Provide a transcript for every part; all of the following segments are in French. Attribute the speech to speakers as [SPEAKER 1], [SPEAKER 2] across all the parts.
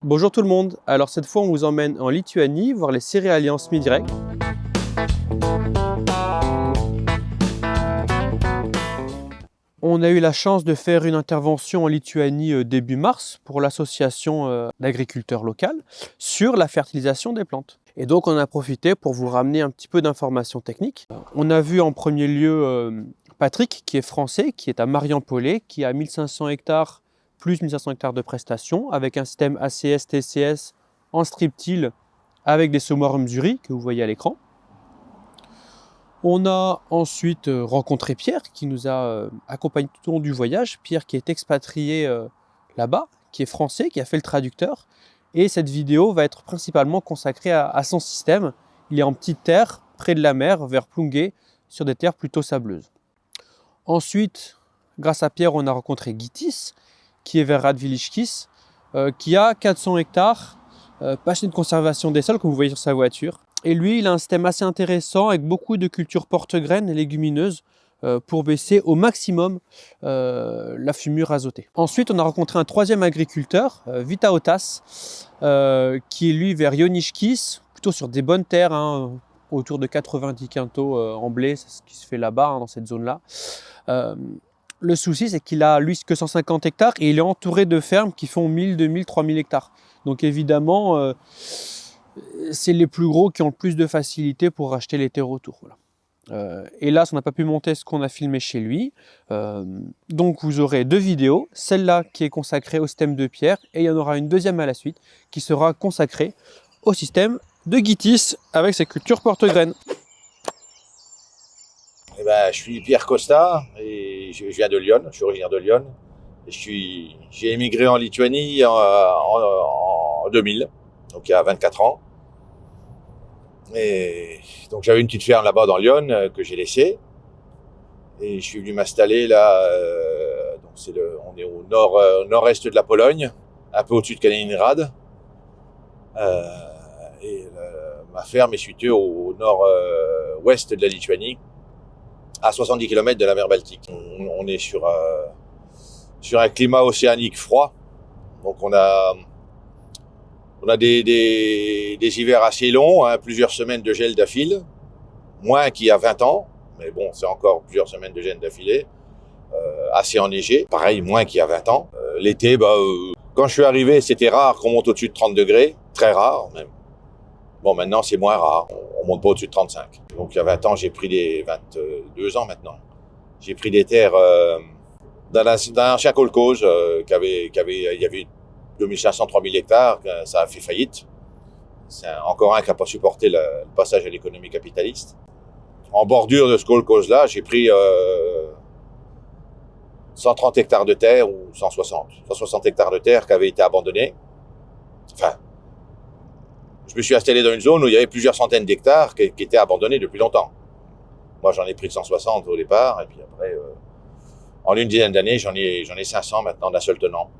[SPEAKER 1] Bonjour tout le monde, alors cette fois on vous emmène en Lituanie voir les céréaliers en semi-direct. On a eu la chance de faire une intervention en Lituanie début mars pour l'association d'agriculteurs locaux sur la fertilisation des plantes. Et donc on a profité pour vous ramener un petit peu d'informations techniques. On a vu en premier lieu Patrick qui est français, qui est à Mariempolé, qui a 1500 hectares plus 1500 hectares de prestations avec un système ACS TCS en strip-till avec des semoirs Mzuri que vous voyez à l'écran. On a ensuite rencontré Pierre qui nous a accompagnés tout au long du voyage. Pierre qui est expatrié là-bas, qui est français, qui a fait le traducteur. Et cette vidéo va être principalement consacrée à son système. Il est en petite terre, près de la mer, vers Plungé, sur des terres plutôt sableuses. Ensuite, grâce à Pierre, on a rencontré Gytis, qui est vers Radviliškis, qui a 400 hectares, passionné de conservation des sols, comme vous voyez sur sa voiture. Et lui, il a un système assez intéressant avec beaucoup de cultures porte-graines et légumineuses pour baisser au maximum la fumure azotée. Ensuite, on a rencontré un troisième agriculteur, Vitaotas, qui est lui vers Joniškis, plutôt sur des bonnes terres, hein, autour de 90 quintaux en blé, c'est ce qui se fait là-bas, hein, dans cette zone-là. Le souci, c'est qu'il a, lui, que 150 hectares et il est entouré de fermes qui font 1000, 2000, 3000 hectares. Donc évidemment, c'est les plus gros qui ont le plus de facilité pour racheter les terres autour. Voilà. Hélas, on n'a pas pu monter ce qu'on a filmé chez lui. Donc vous aurez deux vidéos, celle-là qui est consacrée au système de Pierre et il y en aura une deuxième à la suite qui sera consacrée au système de Gytis avec ses cultures porte-graines.
[SPEAKER 2] Eh ben, je suis Pierre Costa et je viens de Lyon, je suis originaire de Lyon. J'ai émigré en Lituanie en 2000, donc il y a 24 ans. Et donc j'avais une petite ferme là-bas dans Lyon que j'ai laissée. Et je suis venu m'installer là, donc on est au nord-est de la Pologne, un peu au-dessus de Kaliningrad. Ma ferme est située au nord-ouest de la Lituanie, à 70 km de la mer Baltique. On est sur un climat océanique froid, donc on a des hivers assez longs, hein, plusieurs semaines de gel d'affilée, moins qu'il y a 20 ans, mais bon, c'est encore plusieurs semaines de gel d'affilée, assez enneigé, pareil, moins qu'il y a 20 ans. L'été, quand je suis arrivé, c'était rare qu'on monte au-dessus de 30 degrés, très rare même. Bon, maintenant, c'est moins rare, on monte pas au-dessus de 35. Donc, il y a 20 ans, j'ai pris 22 ans maintenant, j'ai pris des terres d'un ancien kolkhoz il y avait 2500-3000 hectares, ça a fait faillite. C'est encore un qui n'a pas supporté le passage à l'économie capitaliste. En bordure de ce kolkhoz-là, j'ai pris 130 hectares de terre ou 160 hectares de terre qui avaient été abandonnés. Enfin, je me suis installé dans une zone où il y avait plusieurs centaines d'hectares qui étaient abandonnés depuis longtemps. Moi, j'en ai pris 160 au départ, et puis après, en une dizaine d'années, j'en ai 500 maintenant d'un seul tenant.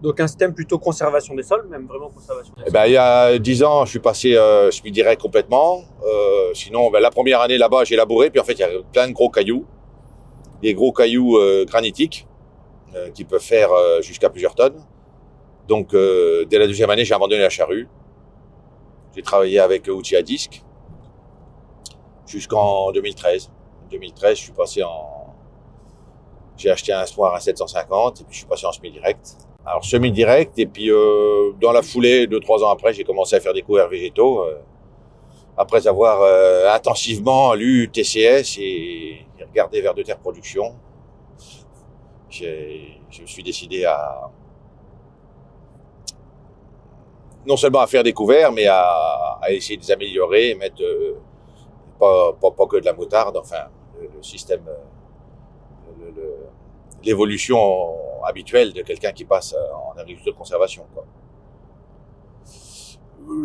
[SPEAKER 1] Donc un système plutôt conservation des sols, même vraiment conservation des sols.
[SPEAKER 2] Il y a 10 ans, je suis passé semi-direct complètement. Sinon, la première année là-bas, j'ai labouré, puis en fait, il y a plein de gros cailloux. Des gros cailloux granitiques qui peuvent faire jusqu'à plusieurs tonnes. Donc, dès la deuxième année, j'ai abandonné la charrue. J'ai travaillé avec outils à disque jusqu'en 2013. En 2013, je suis passé j'ai acheté un semoir à 750 et puis je suis passé en semi-direct. Alors semi-direct et puis dans la foulée, 2-3 ans après, j'ai commencé à faire des couverts végétaux. Après avoir intensivement lu TCS et regardé vers de terre production, je me suis décidé à non seulement à faire des couverts, mais à essayer de les améliorer, mettre pas que de la moutarde, enfin le système, l'évolution habituelle de quelqu'un qui passe en agriculture de conservation, quoi.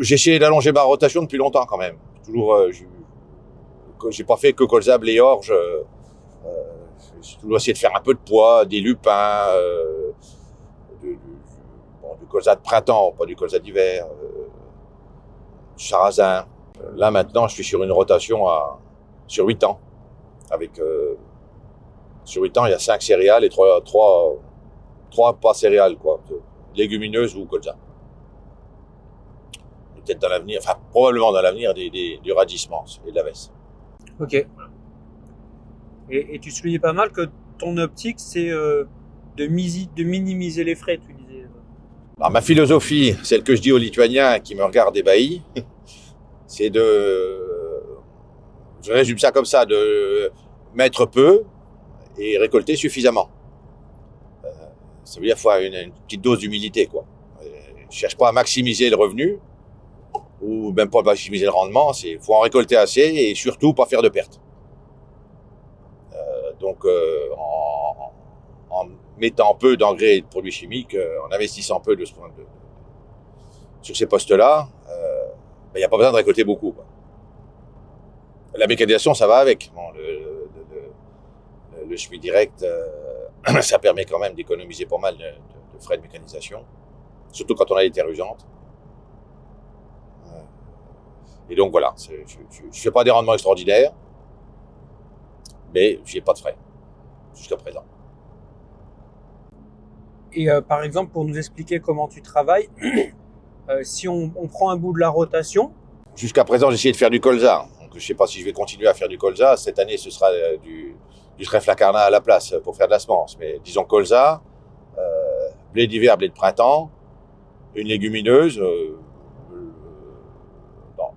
[SPEAKER 2] J'ai essayé d'allonger ma rotation depuis longtemps quand même. Toujours, j'ai pas fait que colza, blé, orge. J'ai toujours essayé de faire un peu de pois, des lupins, du colza de printemps, pas du colza d'hiver, du sarrasin. Là maintenant, je suis sur une rotation sur 8 ans. Sur 8 ans, il y a 5 céréales et 3 pas céréales, quoi, légumineuses ou colza. peut-être dans l'avenir, enfin probablement dans l'avenir, du radissement et de la veste.
[SPEAKER 1] Ok. Et tu soulignais pas mal que ton optique, c'est de minimiser les frais, tu disais.
[SPEAKER 2] Alors, ma philosophie, celle que je dis aux Lituaniens qui me regardent ébahis, c'est je résume ça comme ça, de mettre peu et récolter suffisamment. Ça veut dire qu'il faut une petite dose d'humilité, quoi. Je cherche pas à maximiser le revenu, ou même pas à maximiser le rendement, faut en récolter assez et surtout pas faire de pertes. Donc, en mettant peu d'engrais et de produits chimiques, en investissant peu sur ces postes-là, il n'y a pas besoin de récolter beaucoup, quoi. La mécanisation, ça va avec. Bon, le chemin direct, ça permet quand même d'économiser pas mal de frais de mécanisation, surtout quand on a les terres usantes. Et donc voilà, je ne fais pas des rendements extraordinaires, mais je n'ai pas de frais jusqu'à présent.
[SPEAKER 1] Et par exemple, pour nous expliquer comment tu travailles, si on prend un bout de la rotation.
[SPEAKER 2] Jusqu'à présent, j'ai essayé de faire du colza. Donc, je ne sais pas si je vais continuer à faire du colza. Cette année, ce sera du trèfle à carnat à la place pour faire de la semence. Mais disons colza, blé d'hiver, blé de printemps, une légumineuse.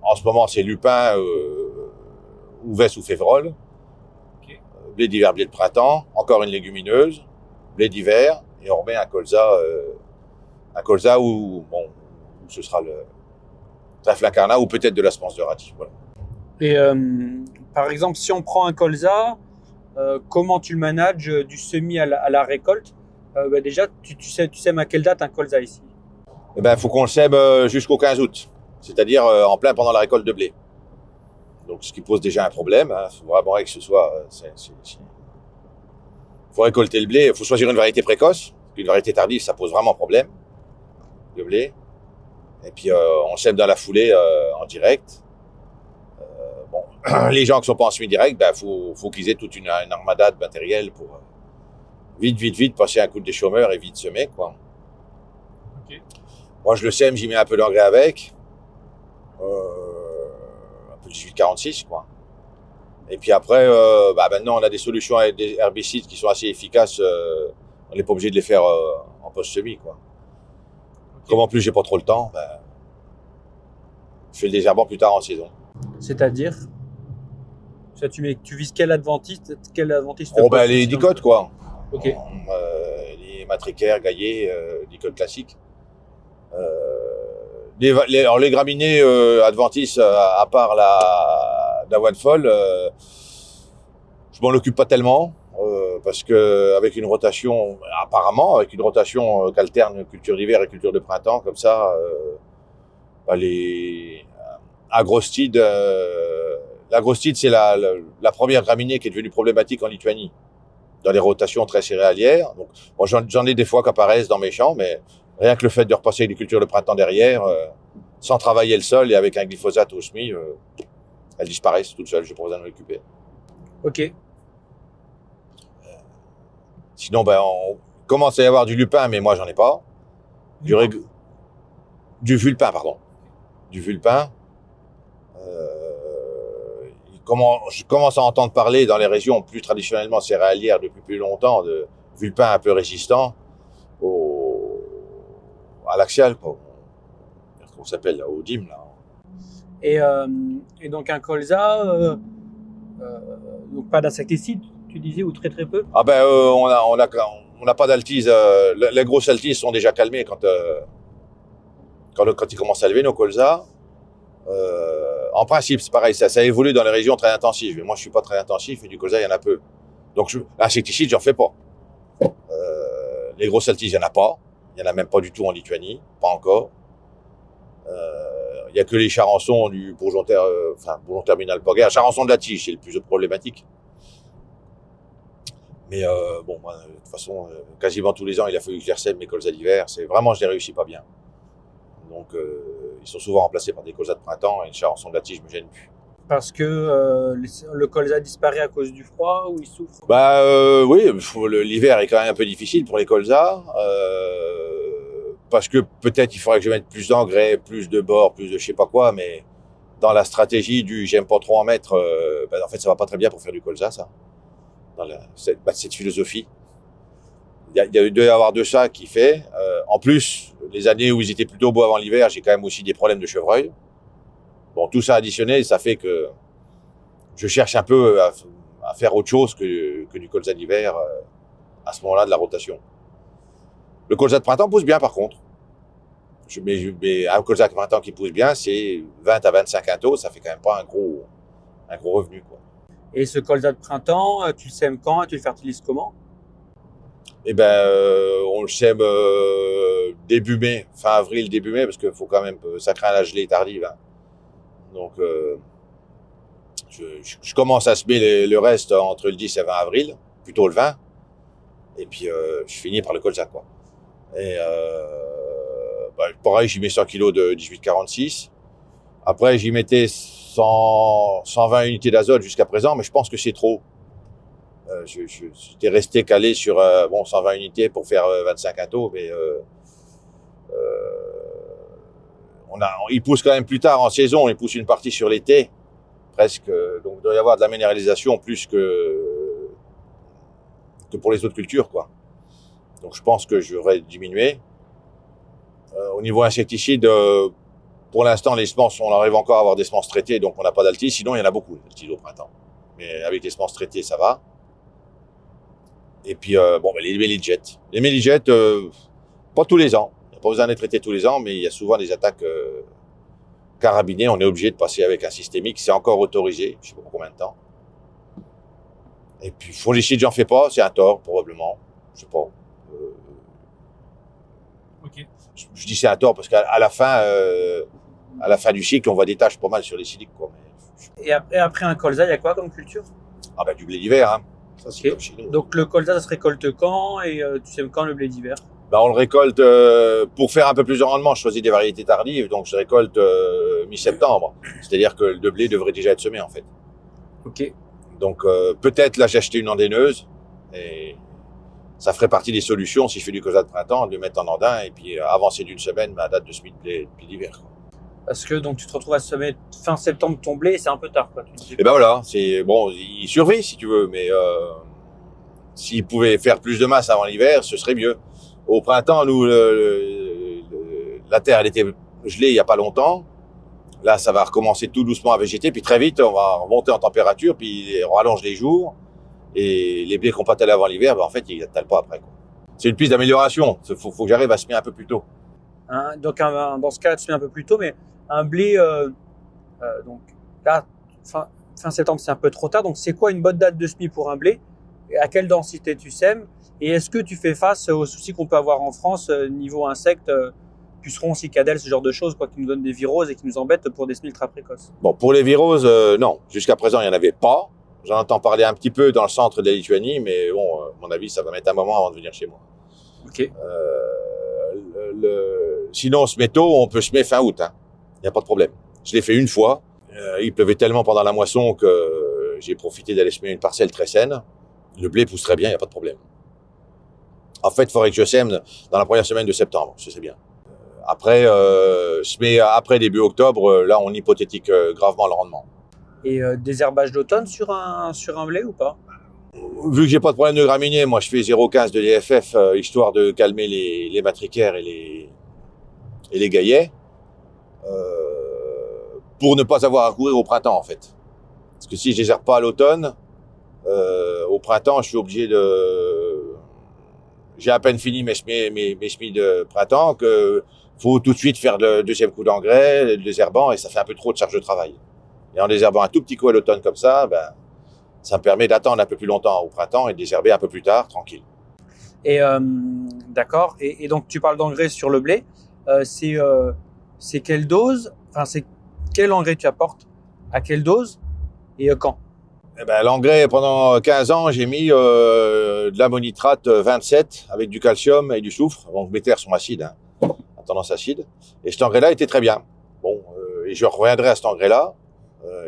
[SPEAKER 2] En ce moment, c'est lupin, ouvesse ou févrole. Okay. Blé d'hiver, blé de printemps, encore une légumineuse, blé d'hiver, et on remet un colza où ce sera le trèfle à carnat ou peut-être de la semence de radis. Voilà.
[SPEAKER 1] Et par exemple, si on prend un colza, comment tu le manages du semis à la récolte? Déjà, tu sèmes à quelle date un colza ici?
[SPEAKER 2] Faut qu'on le sème jusqu'au 15 août, c'est-à-dire en plein pendant la récolte de blé. Donc, ce qui pose déjà un problème. Il faut vraiment que ce soit... faut récolter le blé, il faut choisir une variété précoce. Une variété tardive, ça pose vraiment problème, le blé. Et puis, on sème dans la foulée en direct. Les gens qui sont pas en semi-direct, faut qu'ils aient toute une armada de matériel pour vite passer un coup de chômeurs et vite semer, quoi. Okay. Moi, je le sème, j'y mets un peu d'engrais avec, un peu de 1846, quoi. Et puis après, maintenant, on a des solutions avec des herbicides qui sont assez efficaces. On n'est pas obligé de les faire en post-semis, quoi. Okay. Comme en plus, j'ai pas trop le temps, je fais le désherbant plus tard en saison.
[SPEAKER 1] C'est-à-dire? Ça, tu vises quel adventice
[SPEAKER 2] les dicotes, quoi.
[SPEAKER 1] Ok.
[SPEAKER 2] Les matricaires, gaillets, dicotes classiques. Les graminées adventices, à part l'avoine folle, je m'en occupe pas tellement. Parce que avec une rotation qu'alterne culture d'hiver et culture de printemps, comme ça, l'agrostide, c'est la première graminée qui est devenue problématique en Lituanie dans les rotations très céréalières. Donc, moi, j'en ai des fois qui apparaissent dans mes champs, mais rien que le fait de repasser avec des cultures de printemps derrière, sans travailler le sol et avec un glyphosate au semis, elles disparaissent toutes seules. Je n'ai pas besoin de récupérer.
[SPEAKER 1] Ok.
[SPEAKER 2] Sinon, on commence à y avoir du lupin, mais moi, j'en ai pas. Du vulpin, pardon. Du vulpin. Je commence à entendre parler dans les régions plus traditionnellement céréalières depuis plus longtemps de vulpins un peu résistants à l'axial, quoi. Comment ça s'appelle, au DIM, là.
[SPEAKER 1] Et donc un colza, donc pas d'insecticide, tu disais, ou très peu?
[SPEAKER 2] On n'a pas d'altise. Les grosses altises sont déjà calmées quand ils commencent à lever nos colzas. En principe, c'est pareil, ça évolue dans les régions très intensives. Mais moi, je suis pas très intensif et du colza, il y en a peu. Donc, insecticide, j'en fais pas. Les grosses altises, il y en a pas. Il y en a même pas du tout en Lituanie, pas encore. Il y a que les charançons du bourgeon terminal pagaire. Charançon de la tige, c'est le plus problématique. Mais de toute façon, quasiment tous les ans, il a fallu que je les ressème mes colzas d'hiver. Je les réussis pas bien. Donc, ils sont souvent remplacés par des colzas de printemps et une charançon de la tige me gêne plus.
[SPEAKER 1] Parce que le colza disparaît à cause du froid ou il souffre?
[SPEAKER 2] Oui, l'hiver est quand même un peu difficile pour les colzas. parce que peut-être il faudrait que je mette plus d'engrais, plus de bord, plus de je sais pas quoi, mais dans la stratégie du j'aime pas trop en mettre, en fait ça va pas très bien pour faire du colza, ça. Dans cette philosophie. Il doit y avoir de ça qui fait. En plus, les années où ils étaient plutôt beaux avant l'hiver, j'ai quand même aussi des problèmes de chevreuil. Bon, tout ça additionné, ça fait que je cherche un peu à faire autre chose que du colza d'hiver à ce moment-là de la rotation. Le colza de printemps pousse bien par contre. Mais un colza de printemps qui pousse bien, c'est 20 à 25 quintaux, ça fait quand même pas un gros revenu, quoi.
[SPEAKER 1] Et ce colza de printemps, tu le sèmes quand et tu le fertilises comment?
[SPEAKER 2] Eh ben, on le sème début mai, fin avril, début mai, parce qu'il faut quand même, ça craint la gelée tardive. Hein. Donc, je commence à semer le reste entre le 10 et 20 avril, plutôt le 20, et puis je finis par le colza, quoi. Et pareil, j'y mets 100 kg de 1846. Après, j'y mettais 120 unités d'azote jusqu'à présent, mais je pense que c'est trop. J'étais resté calé sur 120 unités pour faire 25 quintaux, mais il pousse quand même plus tard en saison, il pousse une partie sur l'été, presque. Donc il doit y avoir de la minéralisation plus que pour les autres cultures, quoi. Donc je pense que j'aurais diminué. Au niveau insecticide, pour l'instant, les semences, on arrive encore à avoir des semences traitées, donc on n'a pas d'altis. Sinon, il y en a beaucoup, d'altis au printemps. Mais avec les semences traitées, ça va. Et puis, les mélijets. Les mélijets, pas tous les ans. Il n'y a pas besoin d'être traité tous les ans, mais il y a souvent des attaques carabinées. On est obligé de passer avec un systémique. C'est encore autorisé. Je ne sais pas pour combien de temps. Et puis, fongicide, j'en fais pas. C'est un tort, probablement. Je sais pas.
[SPEAKER 1] Okay.
[SPEAKER 2] Je dis c'est un tort parce qu'à la fin du cycle, on voit des taches pas mal sur les siliques, quoi.
[SPEAKER 1] Et après un colza, il y a quoi comme culture?
[SPEAKER 2] Ah ben, du blé d'hiver, hein. Ça, c'est
[SPEAKER 1] okay.
[SPEAKER 2] Comme chez nous.
[SPEAKER 1] Donc le colza, ça se récolte quand et tu sèmes quand le blé d'hiver?
[SPEAKER 2] Ben, on le récolte pour faire un peu plus de rendement. Je choisis des variétés tardives, donc je récolte mi-septembre. C'est-à-dire que le blé devrait déjà être semé, en fait.
[SPEAKER 1] Ok.
[SPEAKER 2] Donc peut-être là, j'ai acheté une andaineuse et ça ferait partie des solutions si je fais du colza de printemps, de le mettre en andin et puis avancer d'une semaine ma date de semis de blé d'hiver, quoi.
[SPEAKER 1] Parce que donc tu te retrouves à semer fin septembre ton blé, c'est un peu tard, quoi.
[SPEAKER 2] Et ben voilà, c'est bon, il survit si tu veux, mais s'il pouvait faire plus de masse avant l'hiver, ce serait mieux. Au printemps, nous, la terre elle était gelée il y a pas longtemps. Là, ça va recommencer tout doucement à végéter, puis très vite, on va remonter en température, puis on rallonge les jours. Et les blés qu'on pas talés avant l'hiver, en fait, ils n'attalent pas après, quoi. C'est une piste d'amélioration. Faut que j'arrive à semer un peu plus tôt.
[SPEAKER 1] Hein, donc dans ce cas, tu semes un peu plus tôt, mais un blé, donc là, fin septembre, c'est un peu trop tard. Donc c'est quoi une bonne date de semis pour un blé? Et à quelle densité tu sèmes? Et est-ce que tu fais face aux soucis qu'on peut avoir en France niveau insectes, pucerons, cicadelles, ce genre de choses, quoi, qui nous donnent des viroses et qui nous embêtent pour des semis ultra précoces?
[SPEAKER 2] Bon, pour les viroses, non. Jusqu'à présent, il n'y en avait pas. J'en entends parler un petit peu dans le centre de la Lituanie, mais bon, à mon avis, ça va mettre un moment avant de venir chez moi.
[SPEAKER 1] Ok.
[SPEAKER 2] Sinon, on se met tôt, on peut semer fin août. Hein. Il n'y a pas de problème. Je l'ai fait une fois. Il pleuvait tellement pendant la moisson que j'ai profité d'aller semer une parcelle très saine. Le blé pousse très bien, il n'y a pas de problème. En fait, il faudrait que je sème dans la première semaine de septembre, c'est bien. Après, semer après début octobre, là, on hypothétique gravement le rendement.
[SPEAKER 1] Et désherbage d'automne sur un blé ou pas?
[SPEAKER 2] Vu que j'ai pas de problème de graminées, moi je fais 0,15 de DFF histoire de calmer les matricaires et les gaillets pour ne pas avoir à courir au printemps en fait. Parce que si je désherbe pas à l'automne, au printemps je suis obligé de... J'ai à peine fini mes semis de printemps que faut tout de suite faire le deuxième coup d'engrais, le désherbant et ça fait un peu trop de charge de travail. Et en désherbant un tout petit coup à l'automne comme ça, ça me permet d'attendre un peu plus longtemps au printemps et de désherber un peu plus tard, tranquille.
[SPEAKER 1] Et d'accord. Et donc tu parles d'engrais sur le blé. C'est quelle dose? Enfin, c'est quel engrais tu apportes? À quelle dose? Et quand?
[SPEAKER 2] L'engrais, pendant 15 ans, j'ai mis de l'ammonitrate 27 avec du calcium et du soufre. Donc mes terres sont acides, hein, à tendance acide. Et cet engrais-là était très bien. Bon, et je reviendrai à cet engrais-là.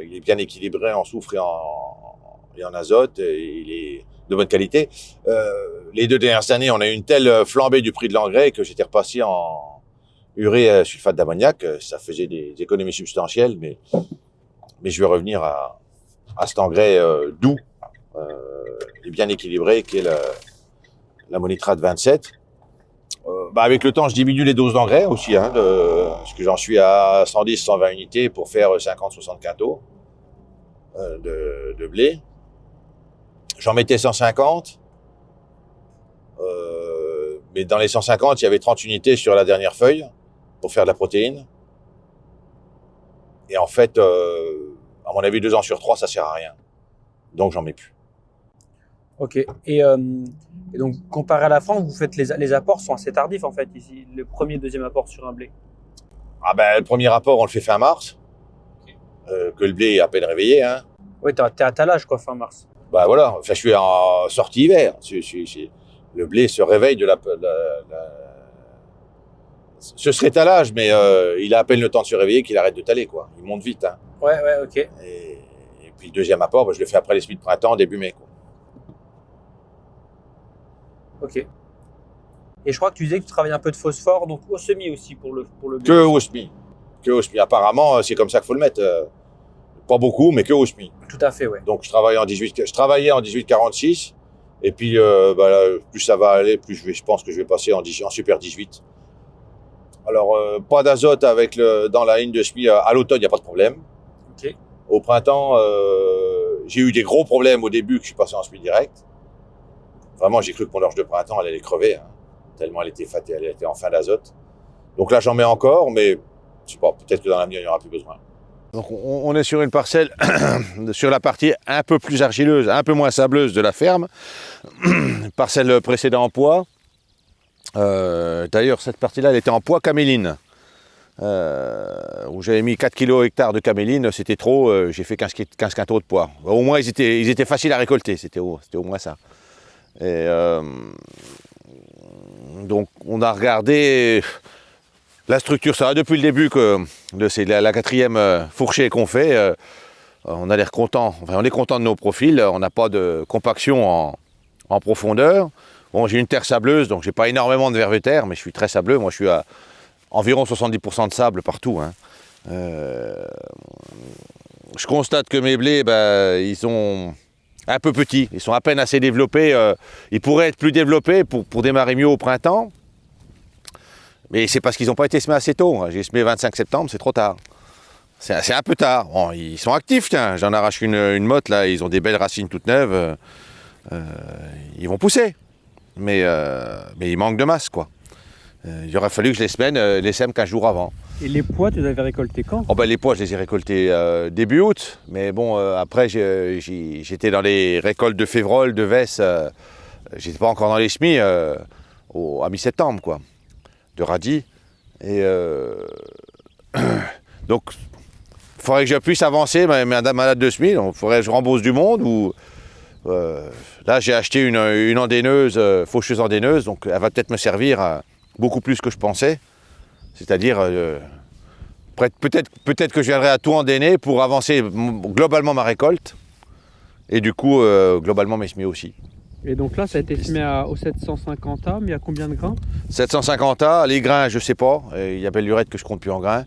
[SPEAKER 2] Il est bien équilibré en soufre et en azote. Et de bonne qualité. Les 2 dernières années, on a eu une telle flambée du prix de l'engrais que j'étais repassé en urée sulfate d'ammoniac. Ça faisait des économies substantielles, mais je vais revenir à cet engrais doux et bien équilibré qui est l'ammonitrate 27. Avec le temps, je diminue les doses d'engrais aussi, parce que j'en suis à 110-120 unités pour faire 50-60 quintaux de blé. J'en mettais 150, mais dans les 150, il y avait 30 unités sur la dernière feuille pour faire de la protéine. Et en fait, à mon avis, 2 ans sur 3, ça sert à rien. Donc, j'en mets plus.
[SPEAKER 1] Ok. Et donc, comparé à la France, vous faites les apports sont assez tardifs en fait ici. Le premier, deuxième apport sur un blé.
[SPEAKER 2] Le premier apport, on le fait fin mars, que le blé est à peine réveillé.
[SPEAKER 1] Oui, t'es à talage quoi, fin mars.
[SPEAKER 2] Voilà. Enfin, je suis en sortie hiver. Le blé se réveille de ce serait talage, mais il a à peine le temps de se réveiller qu'il arrête de taler, quoi. Il monte vite.
[SPEAKER 1] Ouais, ok.
[SPEAKER 2] Et puis le deuxième apport, je le fais après les semis de printemps, début mai, quoi.
[SPEAKER 1] Ok. Et je crois que tu disais que tu travaillais un peu de phosphore, donc au semis aussi pour le blé.
[SPEAKER 2] Que au semis. Apparemment, c'est comme ça qu'il faut le mettre. Pas beaucoup, mais que au semis.
[SPEAKER 1] Tout à fait, ouais.
[SPEAKER 2] Donc je travaillais en 1846. Et puis, plus ça va aller, plus je pense que je vais passer en super 18. Alors, pas d'azote dans la ligne de semis. À l'automne, il n'y a pas de problème.
[SPEAKER 1] Ok.
[SPEAKER 2] Au printemps, j'ai eu des gros problèmes au début que je suis passé en semis direct. Vraiment, j'ai cru que mon orge de printemps, elle allait crever, tellement elle était fatée, elle était en fin d'azote. Donc là, j'en mets encore, mais je sais pas, peut-être que dans l'avenir, il n'y aura plus besoin. Donc on est sur une parcelle, sur la partie un peu plus argileuse, un peu moins sableuse de la ferme. Parcelle précédente en pois. D'ailleurs, cette partie-là, elle était en pois caméline. Où j'avais mis 4 kg hectare de caméline, c'était trop, j'ai fait 15 quintaux de pois. Au moins, ils étaient faciles à récolter, c'était au moins ça. Et donc, on a regardé la structure, ça va depuis le début que c'est la 4e fourchée qu'on fait. On a l'air content, on est content de nos profils, on n'a pas de compaction en profondeur. Bon, j'ai une terre sableuse, donc j'ai pas énormément de vervétaire, mais je suis très sableux. Moi, je suis à environ 70% de sable partout. Je constate que mes blés, ils sont un peu petits, ils sont à peine assez développés. Ils pourraient être plus développés pour démarrer mieux au printemps. Mais c'est parce qu'ils n'ont pas été semés assez tôt. J'ai semé 25 septembre, c'est trop tard. C'est un peu tard. Bon, ils sont actifs, tiens. J'en arrache une motte, là, ils ont des belles racines toutes neuves. Ils vont pousser. Mais il manque de masse, quoi. Il aurait fallu que je les sème 15 jours avant.
[SPEAKER 1] Et les pois, tu les avais récoltés quand ?
[SPEAKER 2] Les pois, je les ai récoltés début août. Mais bon, après, j'étais dans les récoltes de févrole, de vesse. J'étais pas encore dans les semis à mi-septembre, quoi. De radis. Et donc, il faudrait que je puisse avancer ma date de semis. Donc, il faudrait que je rembourse du monde. Là, j'ai acheté une andaineuse, faucheuse andaineuse. Donc, elle va peut-être me servir beaucoup plus que je pensais. C'est-à-dire, peut-être que je viendrai à tout endainer pour avancer globalement ma récolte. Et du coup, globalement mes semis aussi.
[SPEAKER 1] Et donc là, ça a été semé au 750A, mais à combien de grains ?
[SPEAKER 2] 750A, les grains, je ne sais pas. Il y a belle lurette que je compte plus en grains.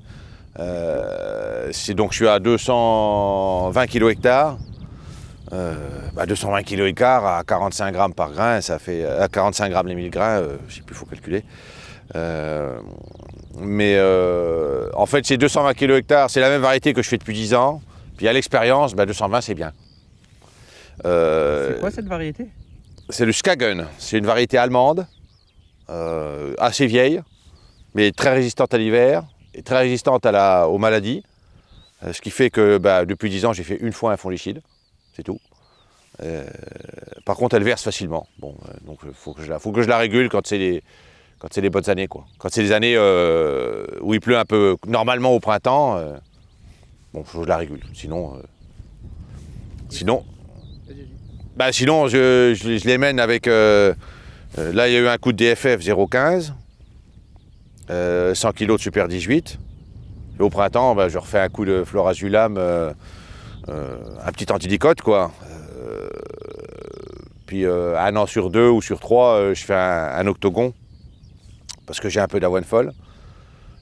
[SPEAKER 2] Donc je suis à 220 kg hectare. 220 kg hectare à 45 grammes par grain, ça fait à 45 grammes les 1000 grains, je ne sais plus, il faut calculer. En fait, c'est 220 kg hectare, c'est la même variété que je fais depuis 10 ans. Puis à l'expérience, 220 c'est bien.
[SPEAKER 1] C'est quoi cette variété ?
[SPEAKER 2] C'est le Skagen, c'est une variété allemande, assez vieille, mais très résistante à l'hiver et très résistante aux maladies. Ce qui fait que depuis 10 ans, j'ai fait une fois un fongicide, c'est tout. Par contre, elle verse facilement. Donc il faut que je la régule quand c'est les bonnes années, quoi. Quand c'est les années où il pleut un peu normalement au printemps, faut que je la régule. Sinon, je les mène avec... là, il y a eu un coup de DFF 0,15, 100 kg de Super 18. Et au printemps, je refais un coup de Florazulam, un petit antidicote, quoi. puis 1 an sur 2 ou sur 3, je fais un octogon, parce que j'ai un peu d'avoine folle.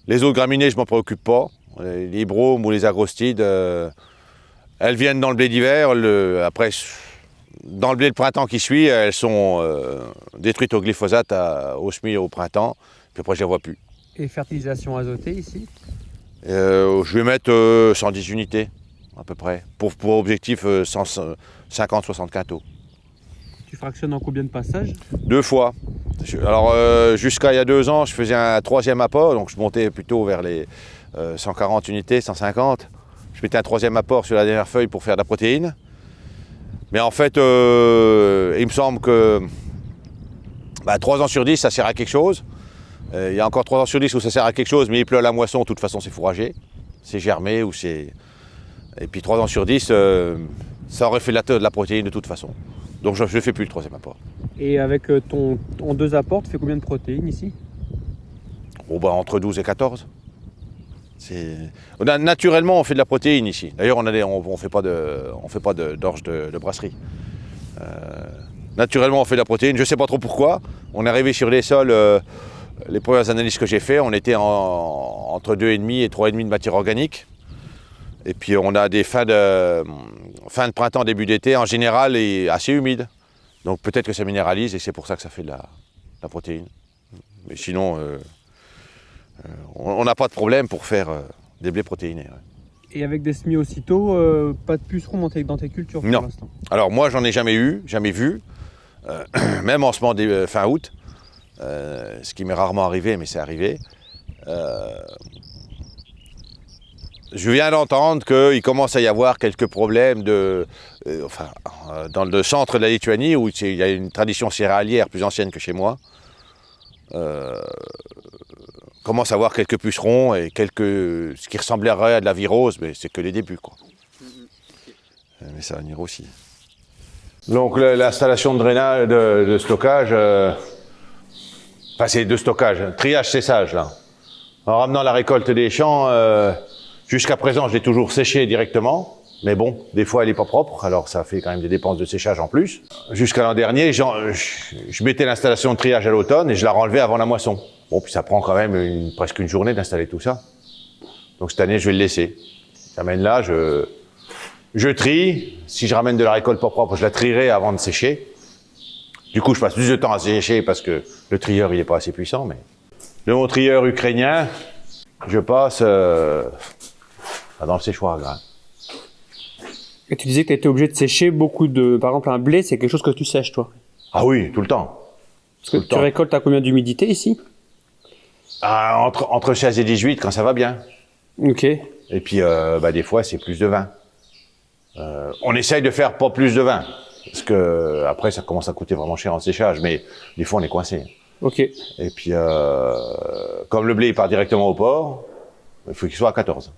[SPEAKER 2] Les autres graminées, je m'en préoccupe pas. Les bromes ou les agrostides, elles viennent dans le blé d'hiver. Après, dans le blé de printemps qui suit, elles sont détruites au glyphosate, au semis au printemps. Puis après, je ne les vois plus.
[SPEAKER 1] Et fertilisation azotée ici?
[SPEAKER 2] Je vais mettre 110 unités, à peu près, pour objectif 50-60 quintaux.
[SPEAKER 1] Tu fractionnes en combien de passages?
[SPEAKER 2] 2 fois. Alors, jusqu'à il y a 2 ans, je faisais un 3e apport, donc je montais plutôt vers les 140 unités, 150. Je mettais un 3e apport sur la dernière feuille pour faire de la protéine. Mais en fait, il me semble que 3 ans sur 10, ça sert à quelque chose. Il y a encore 3 ans sur 10 où ça sert à quelque chose, mais il pleut à la moisson, de toute façon c'est fourragé, c'est germé ou c'est... Et puis 3 ans sur 10, ça aurait fait de la protéine de toute façon. Donc je ne fais plus le 3e apport.
[SPEAKER 1] Et avec ton 2 apports, tu fais combien de protéines ici?
[SPEAKER 2] Entre 12 et 14. Naturellement, on fait de la protéine ici. D'ailleurs, on ne fait pas d'orge de brasserie. Naturellement, on fait de la protéine. Je ne sais pas trop pourquoi. On est arrivé sur les sols, les premières analyses que j'ai faites, on était entre 2,5 et 3,5 de matière organique. Et puis, on a des fins de printemps, début d'été, en général, et assez humides. Donc, peut-être que ça minéralise et c'est pour ça que ça fait de la protéine. Mais sinon... on n'a pas de problème pour faire des blés protéinés. Ouais.
[SPEAKER 1] Et avec des semis aussitôt, pas de pucerons dans tes cultures pour l'instant?
[SPEAKER 2] Alors moi, j'en ai jamais vu. Même en semant fin août, ce qui m'est rarement arrivé, mais c'est arrivé. Je viens d'entendre qu'il commence à y avoir quelques problèmes dans le centre de la Lituanie, où il y a une tradition céréalière plus ancienne que chez moi. Commence à avoir quelques pucerons et ce qui ressemblerait à de la virose, mais c'est que les débuts, quoi. Mais ça va venir aussi. Donc l'installation de drainage, de stockage, c'est de stockage, triage-séchage là. En ramenant la récolte des champs, jusqu'à présent je l'ai toujours séché directement, mais bon, des fois elle n'est pas propre, alors ça fait quand même des dépenses de séchage en plus. Jusqu'à l'an dernier, je mettais l'installation de triage à l'automne et je la renlevais avant la moisson. Bon, puis ça prend quand même presque une journée d'installer tout ça. Donc cette année, je vais le laisser. J'amène là, je trie. Si je ramène de la récolte pas propre, je la trierai avant de sécher. Du coup, je passe plus de temps à sécher parce que le trieur, il n'est pas assez puissant. Mais de mon trieur ukrainien, je passe dans le séchoir à grains.
[SPEAKER 1] Et tu disais que tu étais obligé de sécher beaucoup de... Par exemple, un blé, c'est quelque chose que tu sèches, toi?
[SPEAKER 2] Ah oui, tout le temps.
[SPEAKER 1] Parce que tu récoltes à combien d'humidité ici?
[SPEAKER 2] Entre 16 et 18 quand ça va bien.
[SPEAKER 1] Ok.
[SPEAKER 2] Et puis des fois c'est plus de 20. On essaye de faire pas plus de 20. Parce que après ça commence à coûter vraiment cher en séchage, mais des fois on est coincé.
[SPEAKER 1] Ok.
[SPEAKER 2] Et puis comme le blé il part directement au port, il faut qu'il soit à 14.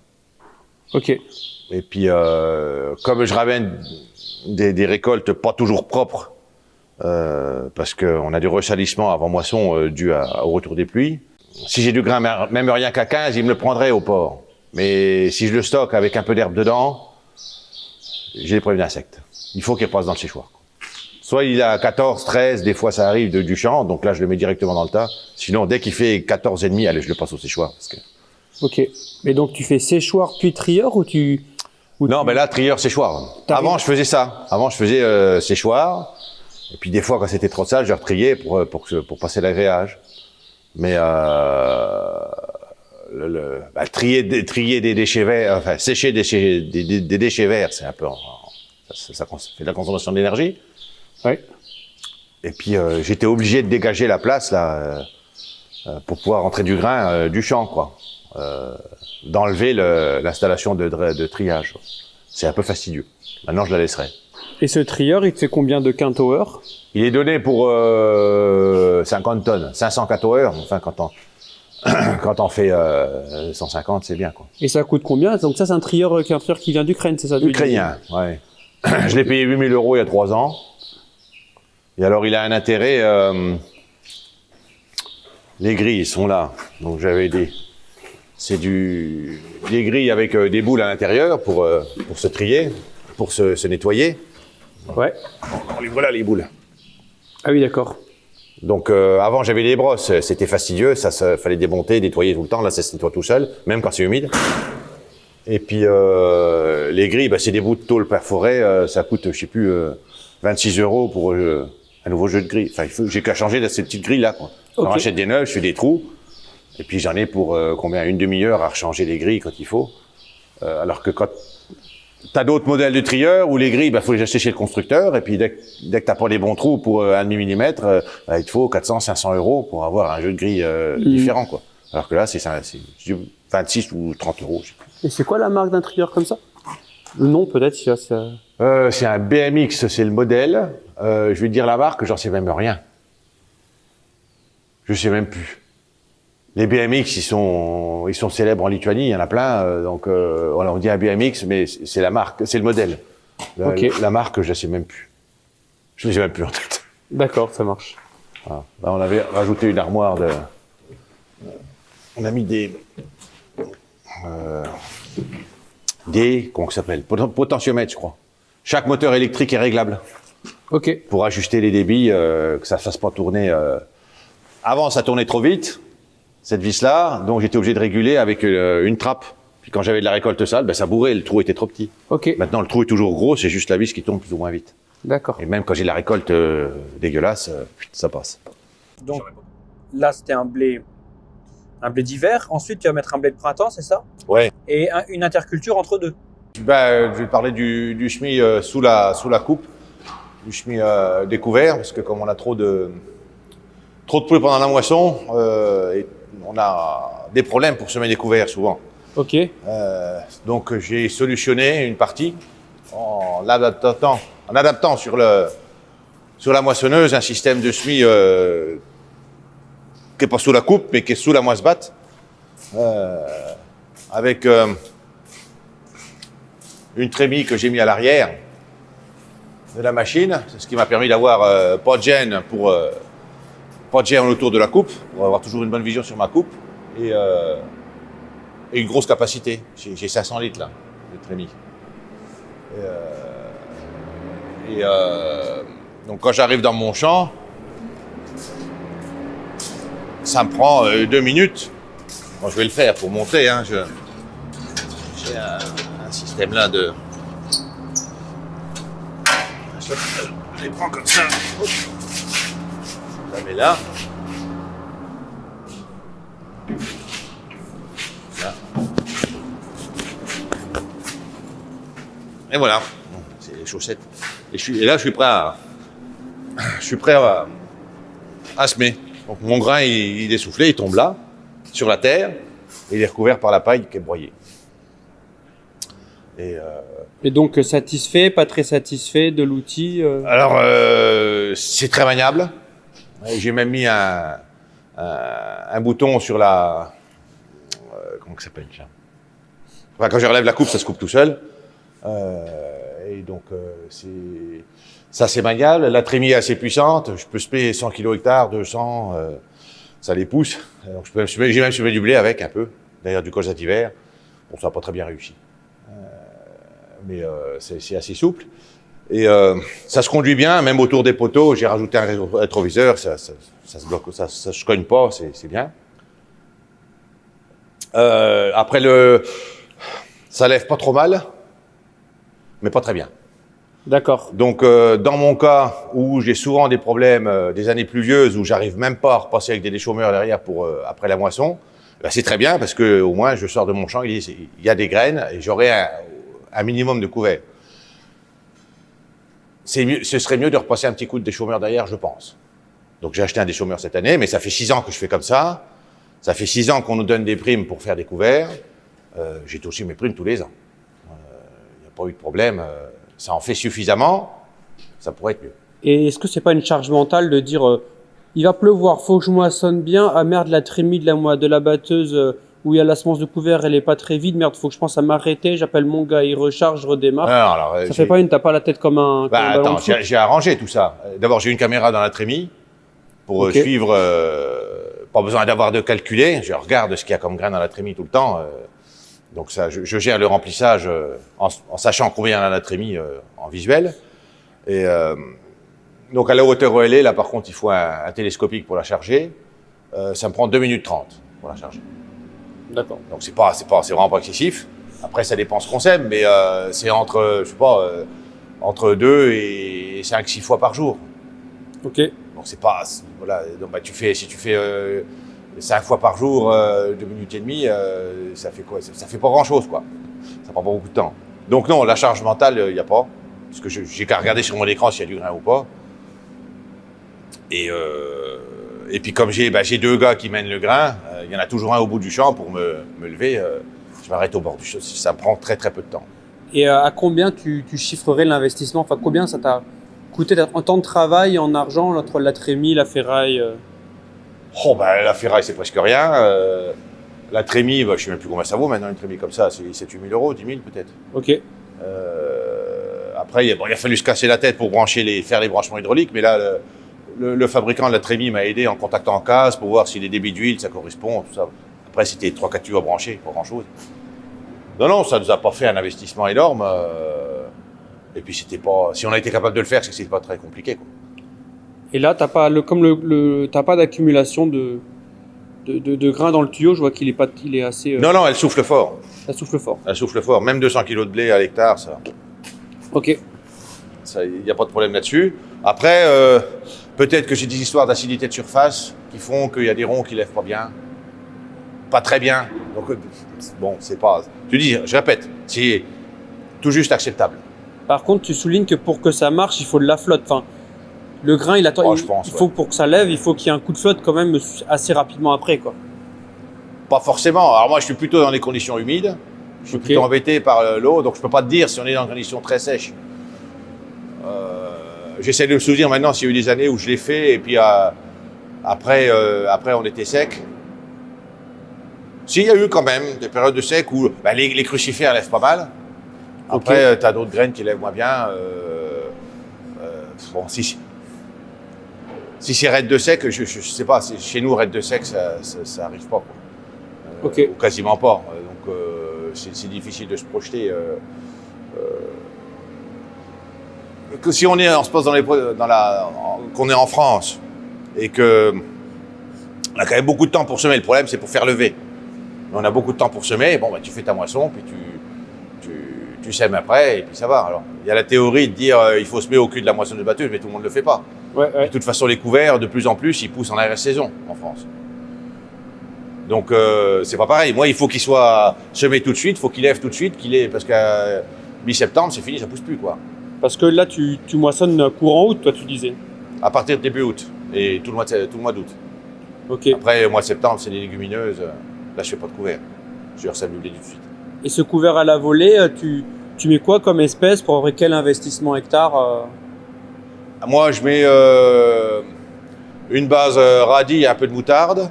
[SPEAKER 1] Ok.
[SPEAKER 2] Et puis comme je ramène des récoltes pas toujours propres, parce qu'on a du ressalissement avant moisson dû au retour des pluies. Si j'ai du grain, même rien qu'à 15, il me le prendrait au port. Mais si je le stocke avec un peu d'herbe dedans, j'ai des problèmes d'insectes. Il faut qu'il repasse dans le séchoir. Soit il est à 14, 13, des fois ça arrive du champ, donc là je le mets directement dans le tas. Sinon, dès qu'il fait 14,5, allez, je le passe au séchoir.
[SPEAKER 1] Ok. Mais donc tu fais séchoir puis trieur ou tu...
[SPEAKER 2] Non, là, trieur, séchoir. Avant, je faisais ça. Avant, je faisais séchoir. Et puis des fois, quand c'était trop sale, je retriais pour passer l'agréage. Mais trier des déchets verts, enfin sécher des déchets verts, c'est un peu, ça fait de la consommation d'énergie.
[SPEAKER 1] Oui.
[SPEAKER 2] Et puis j'étais obligé de dégager la place là pour pouvoir rentrer du grain du champ, quoi. D'enlever l'installation de triage. C'est un peu fastidieux. Maintenant, je la laisserai.
[SPEAKER 1] Et ce trieur, il te fait combien de quintaux heure?
[SPEAKER 2] Il est donné pour 50 tonnes, 500 quintaux heure. Enfin, quand on fait 150, c'est bien, quoi.
[SPEAKER 1] Et ça coûte combien? Donc ça, c'est un trieur qui vient d'Ukraine, c'est ça?
[SPEAKER 2] Ukrainien, ouais. Je l'ai payé 8 000 € il y a 3 ans. Et alors, il a un intérêt... les grilles sont là. Donc, j'avais des grilles avec des boules à l'intérieur pour se trier, pour se nettoyer.
[SPEAKER 1] Ouais.
[SPEAKER 2] Voilà les boules.
[SPEAKER 1] Ah oui, d'accord.
[SPEAKER 2] Donc avant j'avais des brosses, c'était fastidieux, ça fallait démonter, nettoyer tout le temps. Là ça se nettoie tout seul, même quand c'est humide. Et puis les grilles, c'est des bouts de tôle perforés, ça coûte je sais plus 26 € pour un nouveau jeu de grille. Enfin j'ai qu'à changer ces petites grilles là quoi.
[SPEAKER 1] Okay.
[SPEAKER 2] On rachète des neuves, je fais des trous, et puis j'en ai pour combien, une demi-heure à rechanger les grilles quand il faut. Alors que quand t'as d'autres modèles de trieurs où les grilles, faut les acheter chez le constructeur, et puis dès que t'as pas les bons trous pour 1,5 mm, il te faut 400, 500 € pour avoir un jeu de grille différent, quoi. Alors que là, c'est 26 ou 30 €. Je sais plus.
[SPEAKER 1] Et c'est quoi la marque d'un trieur comme ça? Le nom peut-être, si ça...
[SPEAKER 2] C'est un BMX, c'est le modèle. Je vais te dire la marque, j'en sais même rien. Je sais même plus. Les BMX, ils sont célèbres en Lituanie, il y en a plein, donc on dit un BMX, mais c'est la marque, c'est le modèle. La marque, je ne sais même plus. Je ne l'ai même plus en tête.
[SPEAKER 1] D'accord, ça marche.
[SPEAKER 2] Voilà. Là, on avait rajouté une armoire de... On a mis comment ça s'appelle, potentiomètres, je crois. Chaque moteur électrique est réglable.
[SPEAKER 1] Ok.
[SPEAKER 2] Pour ajuster les débits, que ça ne fasse pas tourner... Avant, ça tournait trop vite. Cette vis-là, donc j'étais obligé de réguler avec une trappe. Puis quand j'avais de la récolte sale, ça bourrait, le trou était trop petit.
[SPEAKER 1] Ok.
[SPEAKER 2] Maintenant, le trou est toujours gros, c'est juste la vis qui tourne plus ou moins vite.
[SPEAKER 1] D'accord.
[SPEAKER 2] Et même quand j'ai de la récolte dégueulasse, ça passe.
[SPEAKER 1] Donc là, c'était un blé d'hiver. Ensuite, tu vas mettre un blé de printemps, c'est ça?
[SPEAKER 2] Ouais.
[SPEAKER 1] Et une interculture entre deux.
[SPEAKER 2] Je vais te parler du chenille sous la coupe, du chenille découvert, parce que comme on a trop de poules pendant la moisson, on a des problèmes pour semer des couverts souvent.
[SPEAKER 1] Ok.
[SPEAKER 2] Donc j'ai solutionné une partie en adaptant sur la moissonneuse un système de semis qui est pas sous la coupe mais qui est sous la moisse-batte, avec une trémie que j'ai mis à l'arrière de la machine, c'est ce qui m'a permis d'avoir pas de gêne autour de la coupe, pour avoir toujours une bonne vision sur ma coupe, et une grosse capacité. J'ai 500 litres là, de trémie. Donc quand j'arrive dans mon champ, ça me prend 2 minutes. Bon, je vais le faire pour montrer. Hein, j'ai un système là de... Je les prends comme ça. Hop. Je la mets là. Là. Et voilà. C'est les chaussettes. Et là, je suis prêt à semer. Donc mon grain, il est soufflé, il tombe là, sur la terre, et il est recouvert par la paille qui est broyée.
[SPEAKER 1] Et donc satisfait, pas très satisfait de l'outil
[SPEAKER 2] Alors, c'est très maniable. J'ai même mis un bouton sur la... comment ça s'appelle ça ? Enfin, quand je relève la coupe, ça se coupe tout seul. Et donc, c'est maniable. La trémie est assez puissante. Je peux semer 100 kg hectare, 200, ça les pousse. Donc, j'ai même semé du blé avec un peu, d'ailleurs du colza d'hiver. Bon, ça n'a pas très bien réussi. Mais c'est assez souple. Et ça se conduit bien, même autour des poteaux. J'ai rajouté un rétroviseur, ça se bloque, ça se cogne pas, c'est bien. Après, ça lève pas trop mal, mais pas très bien.
[SPEAKER 1] D'accord.
[SPEAKER 2] Donc, dans mon cas, où j'ai souvent des problèmes, des années pluvieuses, où j'arrive même pas à repasser avec des déchaumeurs derrière pour après la moisson, c'est très bien parce que au moins je sors de mon champ, il y a des graines et j'aurai un minimum de couvert. Ce serait mieux de repasser un petit coup de déchaumeur derrière, je pense. Donc j'ai acheté un déchaumeur cette année, mais ça fait 6 ans que je fais comme ça. Ça fait 6 ans qu'on nous donne des primes pour faire des couverts. J'ai touché mes primes tous les ans. Il n'y a pas eu de problème. Ça en fait suffisamment. Ça pourrait être mieux.
[SPEAKER 1] Et est-ce que c'est pas une charge mentale de dire il va pleuvoir, faut que je moissonne bien. Ah merde, la trémie de la batteuse où il y a la semence de couvert, elle est pas très vide. Merde, faut que je pense à m'arrêter. J'appelle mon gars, il recharge, je redémarre.
[SPEAKER 2] Alors,
[SPEAKER 1] ça fait pas t'as pas la tête comme un
[SPEAKER 2] attends, j'ai arrangé tout ça. D'abord, j'ai une caméra dans la trémie pour suivre. Pas besoin d'avoir de calculer. Je regarde ce qu'il y a comme grain dans la trémie tout le temps. Donc ça, je gère le remplissage en sachant combien il y en a dans la trémie en visuel. Donc à la hauteur où elle est, là par contre, il faut un télescopique pour la charger. Ça me prend 2 minutes 30 pour la charger.
[SPEAKER 1] D'accord.
[SPEAKER 2] Donc c'est vraiment pas excessif. Après, ça dépend ce qu'on sème, mais c'est entre, je sais pas, entre 2 et 5-6 fois par jour.
[SPEAKER 1] Ok.
[SPEAKER 2] Donc c'est pas, voilà. Donc bah, si tu fais 5 fois par jour, 2 minutes et demie, ça fait quoi? Ça fait pas grand chose, quoi. Ça prend pas beaucoup de temps. Donc non, la charge mentale, il n'y a pas. Parce que j'ai qu'à regarder sur mon écran s'il y a du grain ou pas. Et puis comme j'ai 2 gars qui mènent le grain, il y en a toujours un au bout du champ pour me lever. Je m'arrête au bord du champ. Ça me prend très très peu de temps.
[SPEAKER 1] Et à combien tu chiffrerais l'investissement? Enfin, combien ça t'a coûté en temps de travail, en argent, entre la trémie, la ferraille
[SPEAKER 2] Oh, bah, la ferraille, c'est presque rien. La trémie, bah, je ne sais même plus combien ça vaut maintenant, une trémie comme ça. C'est 7-8 000 euros, 10 000 peut-être.
[SPEAKER 1] Ok.
[SPEAKER 2] Après, il a fallu se casser la tête pour faire les branchements hydrauliques. Mais là, le fabricant de la trémie m'a aidé en contactant en case pour voir si les débits d'huile, ça correspond, tout ça. Après, c'était 3-4 tuyaux à brancher, pas grand-chose. Non, ça ne nous a pas fait un investissement énorme. Et puis, c'était pas. Si on a été capable de le faire, c'est que c'était pas très compliqué, quoi.
[SPEAKER 1] Et là, t'as pas t'as pas d'accumulation de grains dans le tuyau. Je vois qu'il est assez.
[SPEAKER 2] Non, elle souffle fort.
[SPEAKER 1] Ça souffle fort.
[SPEAKER 2] Elle souffle fort. Même 200 kg de blé à l'hectare, ça.
[SPEAKER 1] Ok.
[SPEAKER 2] Il n'y a pas de problème là-dessus. Après, peut-être que j'ai des histoires d'acidité de surface qui font qu'il y a des ronds qui lèvent pas bien. Pas très bien. Donc, bon, c'est pas. Je répète, c'est tout juste acceptable.
[SPEAKER 1] Par contre, tu soulignes que pour que ça marche, il faut de la flotte. Enfin, le grain, il attend.
[SPEAKER 2] Je pense,
[SPEAKER 1] il faut pour que ça lève, il faut qu'il y ait un coup de flotte quand même assez rapidement après, quoi.
[SPEAKER 2] Pas forcément. Alors moi, je suis plutôt dans les conditions humides. Je suis plutôt embêté par l'eau, donc je peux pas te dire si on est dans des conditions très sèches. J'essaie de me souvenir maintenant s'il y a eu des années où je l'ai fait et puis après on était sec. S'il y a eu quand même des périodes de sec où les crucifères lèvent pas mal. Après, tu as d'autres graines qui lèvent moins bien. Bon, si c'est raide de sec, je sais pas. Chez nous, raide de sec, ça arrive pas, quoi. Ou quasiment pas. Donc c'est difficile de se projeter. Que si on se pose qu'on est en France et que on a quand même beaucoup de temps pour semer. Le problème, c'est pour faire lever. On a beaucoup de temps pour semer. Bon, tu fais ta moisson, puis tu sèmes après, et puis ça va. Alors, il y a la théorie de dire il faut semer au cul de la moisson de batteuse, mais tout le monde ne le fait pas.
[SPEAKER 1] Ouais.
[SPEAKER 2] De toute façon, les couverts, de plus en plus, ils poussent en arrière-saison en France. Donc, c'est pas pareil. Moi, il faut qu'il soit semé tout de suite, il faut qu'il lève tout de suite, parce qu'à mi-septembre, c'est fini, ça pousse plus, quoi.
[SPEAKER 1] Parce que là, tu moissonnes courant août, toi, tu disais.
[SPEAKER 2] À partir de début août et tout le mois d'août.
[SPEAKER 1] Ok.
[SPEAKER 2] Après, le mois de septembre, c'est les légumineuses. Là, je fais pas de couvert. Je leur sème le blé tout de suite.
[SPEAKER 1] Et ce couvert à la volée, tu mets quoi comme espèce pour avoir quel investissement hectare
[SPEAKER 2] Moi, je mets une base radis et un peu de moutarde.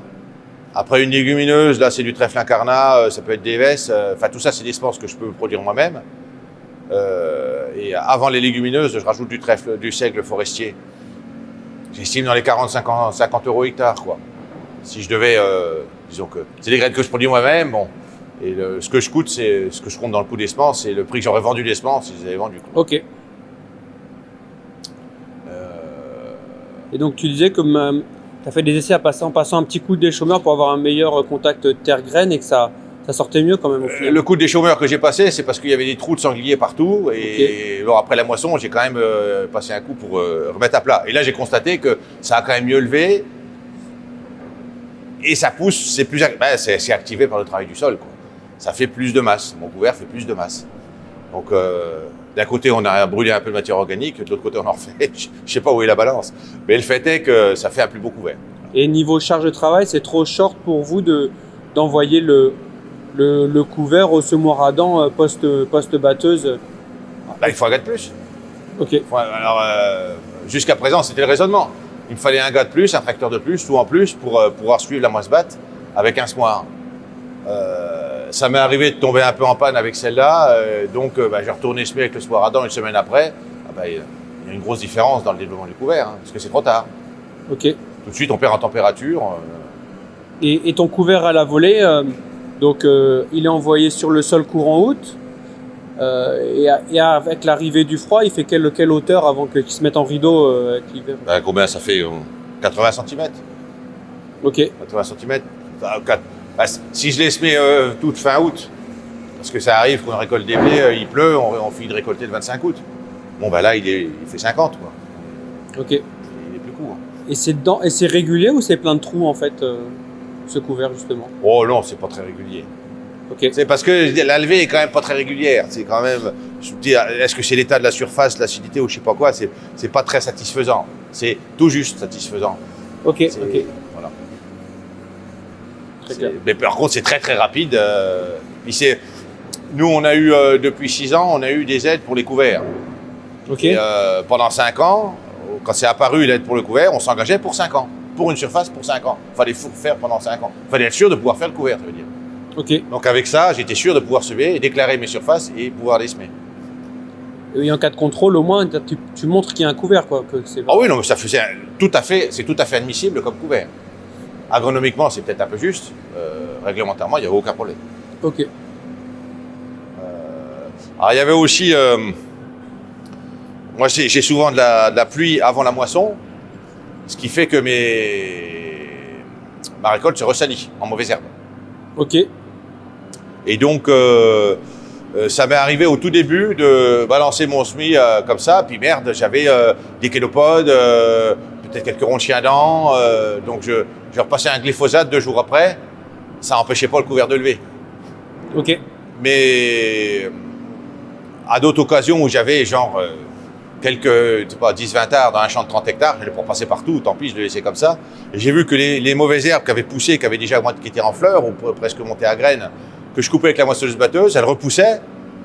[SPEAKER 2] Après, une légumineuse, là, c'est du trèfle incarnat, ça peut être des vesses. Enfin, tout ça, c'est des semences que je peux produire moi-même. Et avant les légumineuses, je rajoute du seigle forestier. J'estime dans les 40-50 euros hectare, quoi. Si je devais, disons que c'est des graines que je produis moi-même, bon. Et ce que je coûte, c'est ce que je compte dans le coût des semences, c'est le prix que j'aurais vendu les semences si je les avais vendues.
[SPEAKER 1] Ok. Et donc tu disais que tu as fait des essais en passant un petit coup de déchômeur pour avoir un meilleur contact terre-graine et que ça sortait mieux quand même au final.
[SPEAKER 2] Le coup de déchômeur que j'ai passé, c'est parce qu'il y avait des trous de sanglier partout. Et bon, après la moisson, j'ai quand même passé un coup pour remettre à plat. Et là, j'ai constaté que ça a quand même mieux levé. Et ça pousse, c'est activé par le travail du sol, quoi. Ça fait plus de masse. Mon couvert fait plus de masse. Donc, d'un côté, on a brûlé un peu de matière organique. De l'autre côté, on en refait. Je ne sais pas où est la balance. Mais le fait est que ça fait un plus beau couvert.
[SPEAKER 1] Et niveau charge de travail, c'est trop short pour vous d'envoyer le couvert au semoir à dents post-batteuse?
[SPEAKER 2] Il faut un gars de plus.
[SPEAKER 1] Ok.
[SPEAKER 2] Alors, jusqu'à présent, c'était le raisonnement. Il me fallait un gars de plus, un tracteur de plus, tout en plus, pour pouvoir suivre la moisse-batte avec un semoir. Ça m'est arrivé de tomber un peu en panne avec celle-là, donc j'ai retourné semer avec le semoir à dents une semaine après. Il y a une grosse différence dans le développement du couvert, parce que c'est trop tard.
[SPEAKER 1] Ok.
[SPEAKER 2] Tout de suite, on perd en température.
[SPEAKER 1] Et ton couvert à la volée, donc il est envoyé sur le sol courant août. Et avec l'arrivée du froid, il fait quelle hauteur avant qu'ils se mettent en rideau avec l'hiver?
[SPEAKER 2] Combien ça fait 80 cm.
[SPEAKER 1] Ok.
[SPEAKER 2] 80 cm. Si je les semais toute fin août, parce que ça arrive qu'on récolte des blés, il pleut, on finit de récolter le 25 août. Bon, là, il fait 50, quoi.
[SPEAKER 1] Ok.
[SPEAKER 2] Il est plus court.
[SPEAKER 1] Et c'est régulier ou c'est plein de trous, en fait, ce couvert, justement?
[SPEAKER 2] Oh non, c'est pas très régulier.
[SPEAKER 1] Ok.
[SPEAKER 2] C'est parce que la levée est quand même pas très régulière. C'est quand même, je me dis, est-ce que c'est l'état de la surface, l'acidité ou je sais pas quoi, c'est pas très satisfaisant. C'est tout juste satisfaisant.
[SPEAKER 1] Ok.
[SPEAKER 2] Voilà.
[SPEAKER 1] Très clair.
[SPEAKER 2] Mais par contre, c'est très très rapide. Nous, on a eu, depuis 6 ans, on a eu des aides pour les couverts.
[SPEAKER 1] Ok.
[SPEAKER 2] Et, pendant 5 ans, quand c'est apparu l'aide pour le couvert, on s'engageait pour 5 ans. Pour une surface, pour 5 ans. Il fallait faire pendant 5 ans. Il fallait être sûr de pouvoir faire le couvert, ça veut dire.
[SPEAKER 1] Ok.
[SPEAKER 2] Donc avec ça, j'étais sûr de pouvoir semer et déclarer mes surfaces et pouvoir les semer.
[SPEAKER 1] Et en cas de contrôle, au moins, tu montres qu'il y a un couvert, quoi.
[SPEAKER 2] Ah oui, non, mais c'est tout à fait admissible comme couvert. Agronomiquement, c'est peut-être un peu juste. Réglementairement, il n'y avait aucun problème.
[SPEAKER 1] Ok.
[SPEAKER 2] Alors il y avait aussi, moi j'ai souvent de la pluie avant la moisson, ce qui fait que ma récolte se ressalit en mauvaises herbes.
[SPEAKER 1] Ok.
[SPEAKER 2] Et donc, ça m'est arrivé au tout début de balancer mon semis comme ça, puis merde, j'avais des kénopodes, peut-être quelques ronds de chien-dents, donc je repassais un glyphosate 2 jours après, ça n'empêchait pas le couvert de lever.
[SPEAKER 1] Ok.
[SPEAKER 2] Mais à d'autres occasions où j'avais genre quelques 10-20 arts dans un champ de 30 hectares, je les prends passer partout, tant pis, je les laissais comme ça. Et j'ai vu que les mauvaises herbes qui avaient poussé, qui avaient déjà qui étaient en fleurs ou presque montées à graines, que je coupais avec la moissonneuse batteuse, elles repoussaient,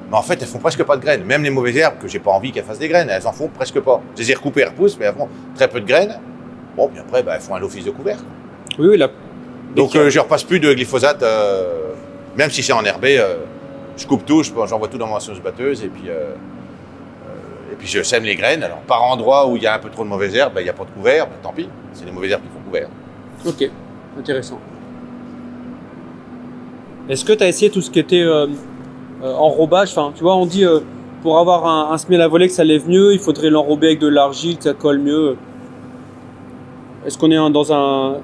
[SPEAKER 2] mais en fait elles font presque pas de graines. Même les mauvaises herbes que j'ai pas envie qu'elles fassent des graines, elles en font presque pas. Je les ai recoupées, elles repoussent, mais elles font très peu de graines. Bon, puis après, elles font un office de couvert.
[SPEAKER 1] Oui, là.
[SPEAKER 2] Donc je repasse plus de glyphosate, même si c'est enherbé, je coupe tout, j'envoie tout dans ma moissonneuse batteuse et puis je sème les graines. Alors par endroit où il y a un peu trop de mauvaises herbes, il n'y a pas de couvert, tant pis, c'est les mauvaises herbes qui font couvert.
[SPEAKER 1] Ok, intéressant. Est-ce que tu as essayé tout ce qui était enrobage? Enfin, tu vois, on dit pour avoir un semis à la volée que ça lève mieux, il faudrait l'enrober avec de l'argile, que ça colle mieux. Est-ce qu'on est dans un...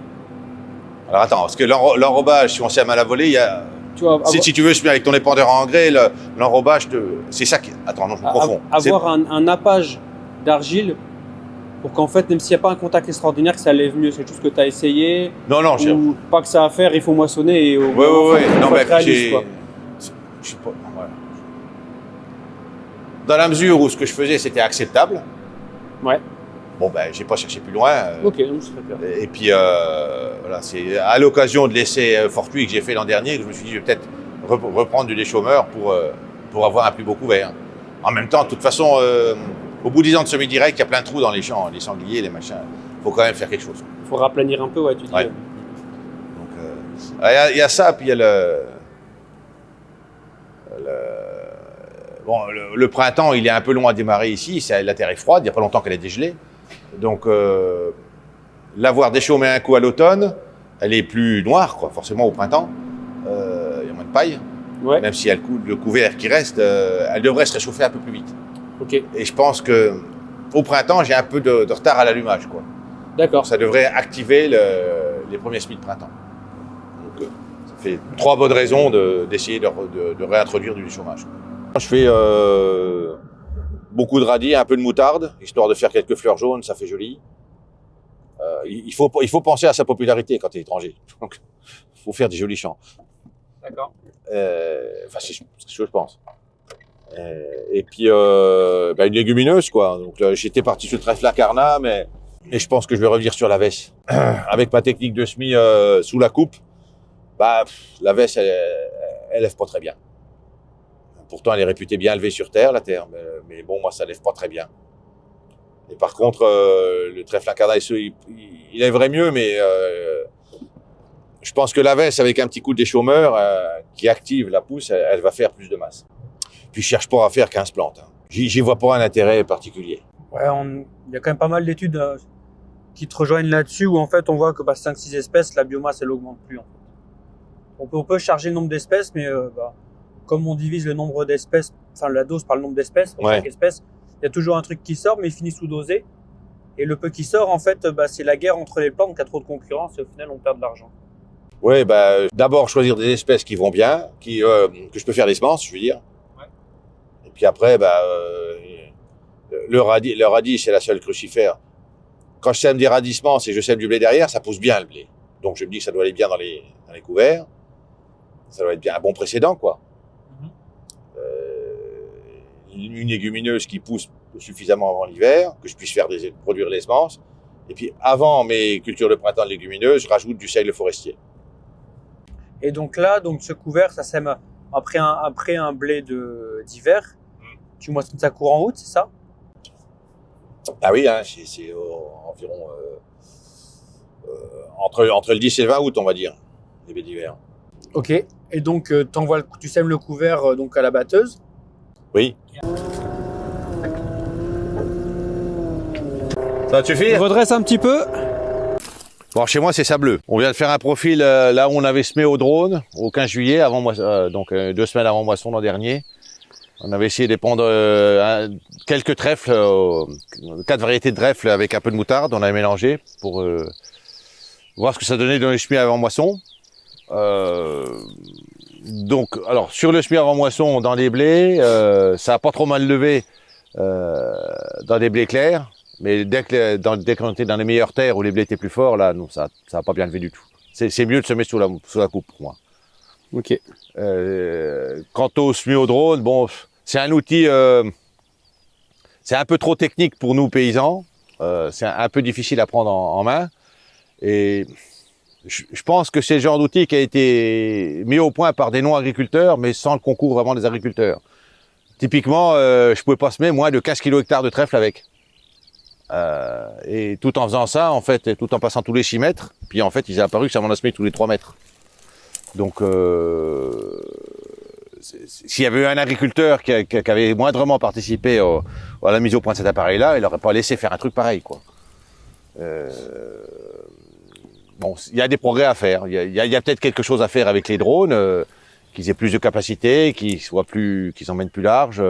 [SPEAKER 2] Alors attends, parce que l'enrobage, si on sème à la volée, il y a...
[SPEAKER 1] Tu vois,
[SPEAKER 2] si tu veux semer avec ton épandeur en engrais, l'enrobage, c'est ça qui... Attends, non, je me confonds.
[SPEAKER 1] Avoir un nappage d'argile pour qu'en fait, même s'il n'y a pas un contact extraordinaire, que ça lève mieux. C'est quelque chose que tu as essayé?
[SPEAKER 2] Non,
[SPEAKER 1] ou pas que ça à faire, il faut moissonner et...
[SPEAKER 2] Oui. Non, mais je sais pas... Voilà. Dans la mesure où ce que je faisais, c'était acceptable.
[SPEAKER 1] Ouais.
[SPEAKER 2] Bon, j'ai pas cherché plus loin.
[SPEAKER 1] Ok, donc c'est très clair.
[SPEAKER 2] Et puis, voilà, c'est à l'occasion de l'essai fortuit que j'ai fait l'an dernier que je me suis dit, je vais peut-être reprendre du déchaumeur pour avoir un plus beau couvert. En même temps, de toute façon, au bout d'10 ans de semi-direct, il y a plein de trous dans les champs, les sangliers, les machins. Il faut quand même faire quelque chose.
[SPEAKER 1] Il faut raplanir un peu, ouais, tu dis.
[SPEAKER 2] Ouais. Donc, il y a ça, puis il y a le printemps, il est un peu long à démarrer ici. La terre est froide, il n'y a pas longtemps qu'elle est dégelée. Donc, l'avoir déchaumé un coup à l'automne, elle est plus noire, quoi. Forcément, au printemps, il y a moins de paille.
[SPEAKER 1] Ouais.
[SPEAKER 2] Même si le couvert qui reste, elle devrait se réchauffer un peu plus vite.
[SPEAKER 1] Ok.
[SPEAKER 2] Et je pense que au printemps, j'ai un peu de retard à l'allumage, quoi.
[SPEAKER 1] D'accord.
[SPEAKER 2] Ça devrait activer les premiers semis de printemps. Donc, ça fait 3 bonnes raisons d'essayer de réintroduire du chômage. Je fais beaucoup de radis, un peu de moutarde, histoire de faire quelques fleurs jaunes, ça fait joli. Il faut penser à sa popularité quand tu es étranger. Donc, il faut faire des jolis champs.
[SPEAKER 1] D'accord.
[SPEAKER 2] Enfin, c'est ce que je pense. Et puis, une légumineuse, quoi. Donc, j'étais parti sur le trèfle incarnat, mais je pense que je vais revenir sur la vesse. Avec ma technique de semis sous la coupe, la vesse, elle lève pas très bien. Pourtant, elle est réputée bien élevée sur terre, la terre. Mais bon, moi, ça lève pas très bien. Et par contre, le trèfle incarnat, il lèverait mieux, mais je pense que la vesse, avec un petit coup de déchaumeur qui active la pousse, elle va faire plus de masse. Puis je cherche pas à faire 15 plantes. Hein. J'y vois pas un intérêt particulier.
[SPEAKER 1] Ouais, il y a quand même pas mal d'études qui te rejoignent là-dessus, où en fait on voit que 5-6 espèces, la biomasse elle augmente plus. En fait. On peut charger le nombre d'espèces, mais comme on divise le nombre d'espèces, enfin la dose par le nombre d'espèces, pour chaque espèce, il y a toujours un truc qui sort, mais il finit sous-dosé. Et le peu qui sort, en fait, c'est la guerre entre les plantes, donc il y a trop de concurrence et au final, on perd de l'argent.
[SPEAKER 2] Oui, d'abord choisir des espèces qui vont bien, que je peux faire des semences, je veux dire. Ouais. Et puis après, le radis, c'est la seule crucifère. Quand je sème des radissements, et je sème du blé derrière, ça pousse bien le blé. Donc je me dis que ça doit aller bien dans les couverts. Ça doit être bien un bon précédent, quoi. Une légumineuse qui pousse suffisamment avant l'hiver, que je puisse produire les semences. Et puis avant mes cultures de printemps de légumineuses, je rajoute du seigle forestier.
[SPEAKER 1] Et donc là, ce couvert, ça sème après un blé d'hiver. Tu moissonnes ça courant août, c'est ça?
[SPEAKER 2] Ah oui, hein, c'est environ entre le 10 et le 20 août, on va dire, les blés d'hiver.
[SPEAKER 1] Ok. Et donc tu sèmes le couvert donc à la batteuse.
[SPEAKER 2] Oui. Ça va te suffire?
[SPEAKER 1] Redresse un petit peu.
[SPEAKER 2] Bon, chez moi, c'est sableux. On vient de faire un profil là où on avait semé au drone, au 15 juillet, donc 2 semaines avant moisson l'an dernier. On avait essayé d'épandre quelques trèfles, 4 variétés de trèfles avec un peu de moutarde. On avait mélangé pour voir ce que ça donnait dans les semis avant moisson. Donc, alors, sur le semis avant moisson, dans les blés, ça a pas trop mal levé dans des blés clairs. Mais dès qu'on était dans les meilleures terres où les blés étaient plus forts, là, non, ça n'a pas bien levé du tout. C'est mieux de semer sous la coupe pour moi.
[SPEAKER 1] Ok.
[SPEAKER 2] Quant au semis au drone, bon, c'est un outil, c'est un peu trop technique pour nous paysans. C'est un peu difficile à prendre en main. Et je pense que c'est le genre d'outil qui a été mis au point par des non-agriculteurs, mais sans le concours vraiment des agriculteurs. Typiquement, je pouvais pas semer moins de 15 kg/h de trèfle avec. Et tout en faisant ça, en fait, et tout en passant tous les 6 mètres, puis en fait, il est apparu que ça m'en a semé tous les 3 mètres. Donc, s'il y avait eu un agriculteur qui avait moindrement participé à la mise au point de cet appareil-là, il n'aurait pas laissé faire un truc pareil, quoi. Bon, il y a des progrès à faire. Il y a peut-être quelque chose à faire avec les drones, qu'ils aient plus de capacité, qu'ils emmènent plus large,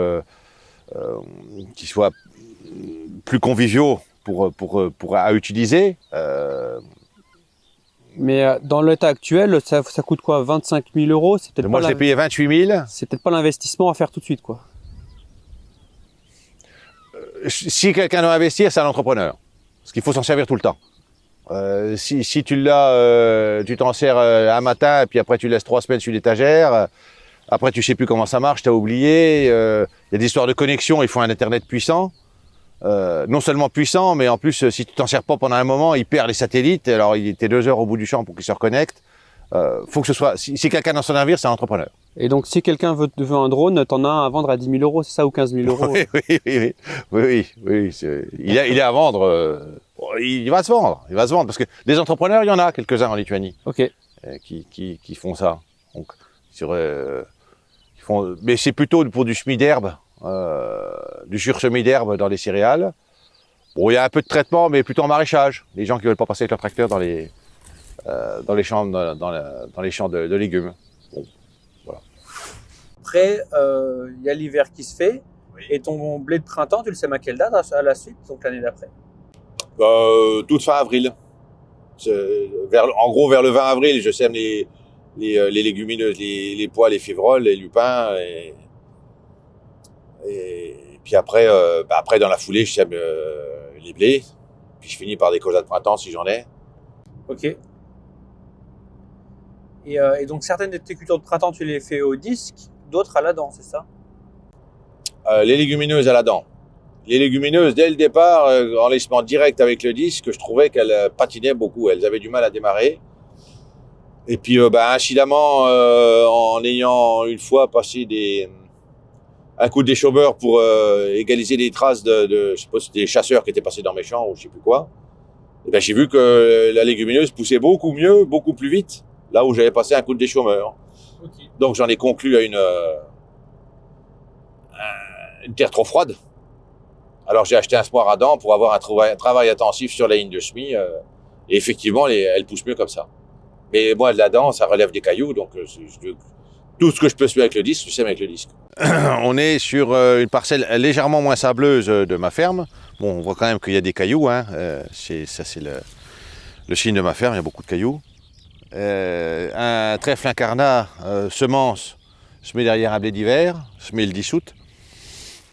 [SPEAKER 2] qu'ils soient plus conviviaux à utiliser.
[SPEAKER 1] Mais dans l'état actuel, ça coûte quoi? 25 000 €? C'est peut-être
[SPEAKER 2] moi, je l'ai payé 28 000.
[SPEAKER 1] C'est peut-être pas l'investissement à faire tout de suite, quoi.
[SPEAKER 2] Si quelqu'un doit investir, c'est un entrepreneur. Parce qu'il faut s'en servir tout le temps. Si tu l'as, tu t'en sers un matin, et puis après tu laisses 3 semaines sur l'étagère. Après, tu sais plus comment ça marche, tu as oublié. Il y a des histoires de connexion, il faut un Internet puissant. Non seulement puissant, mais en plus, si tu t'en sers pas pendant un moment, il perd les satellites. Alors, il était 2 heures au bout du champ pour qu'il se reconnecte. Faut que ce soit. Si quelqu'un dans son navire, c'est un entrepreneur.
[SPEAKER 1] Et donc, si quelqu'un veut un drone, t'en as un à vendre à 10 000 €, c'est ça, ou 15 000 €?
[SPEAKER 2] Oui. Il est à vendre. Il va se vendre. Parce que des entrepreneurs, il y en a quelques-uns en Lituanie.
[SPEAKER 1] Ok.
[SPEAKER 2] Qui font ça. Donc, mais c'est plutôt pour du semis d'herbe. Du sursemis d'herbe dans les céréales. Bon, il y a un peu de traitement, mais plutôt en maraîchage. Les gens qui veulent pas passer avec leur tracteur dans les champs, dans les champs de légumes. Bon, voilà.
[SPEAKER 1] Après, il y a l'hiver qui se fait. Oui. Et ton blé de printemps, tu le sèmes à quelle date à la suite, donc l'année d'après?
[SPEAKER 2] Toute fin avril. En gros, vers le 20 avril, je sème les légumineuses, les pois, les févroles, les lupins. Et puis après, dans la foulée, je sème les blés. Puis je finis par des causas de printemps si j'en ai.
[SPEAKER 1] Ok. Et donc certaines de tes cultures de printemps, tu les fais au disque, d'autres à la dent, c'est ça?
[SPEAKER 2] Les légumineuses à la dent. Les légumineuses, dès le départ, en les semant direct avec le disque, je trouvais qu'elles patinaient beaucoup. Elles avaient du mal à démarrer. Et puis, incidemment, en ayant une fois passé un coup de déchauffeur pour égaliser les traces je sais pas si c'était des chasseurs qui étaient passés dans mes champs ou je sais plus quoi. Et ben, j'ai vu que la légumineuse poussait beaucoup mieux, beaucoup plus vite, là où j'avais passé un coup de déchauffeur. Okay. Donc j'en ai conclu à une terre trop froide. Alors j'ai acheté un semoir à dents pour avoir un travail intensif sur la ligne de semis. Et effectivement, elle pousse mieux comme ça. Mais moi, la dent, ça relève des cailloux, donc Tout ce que je peux semer avec le disque, je sème avec le disque. On est sur une parcelle légèrement moins sableuse de ma ferme. Bon, on voit quand même qu'il y a des cailloux, hein. Ça c'est le signe de ma ferme, il y a beaucoup de cailloux. Un trèfle incarnat semence, je mets derrière un blé d'hiver, je mets le 10 août.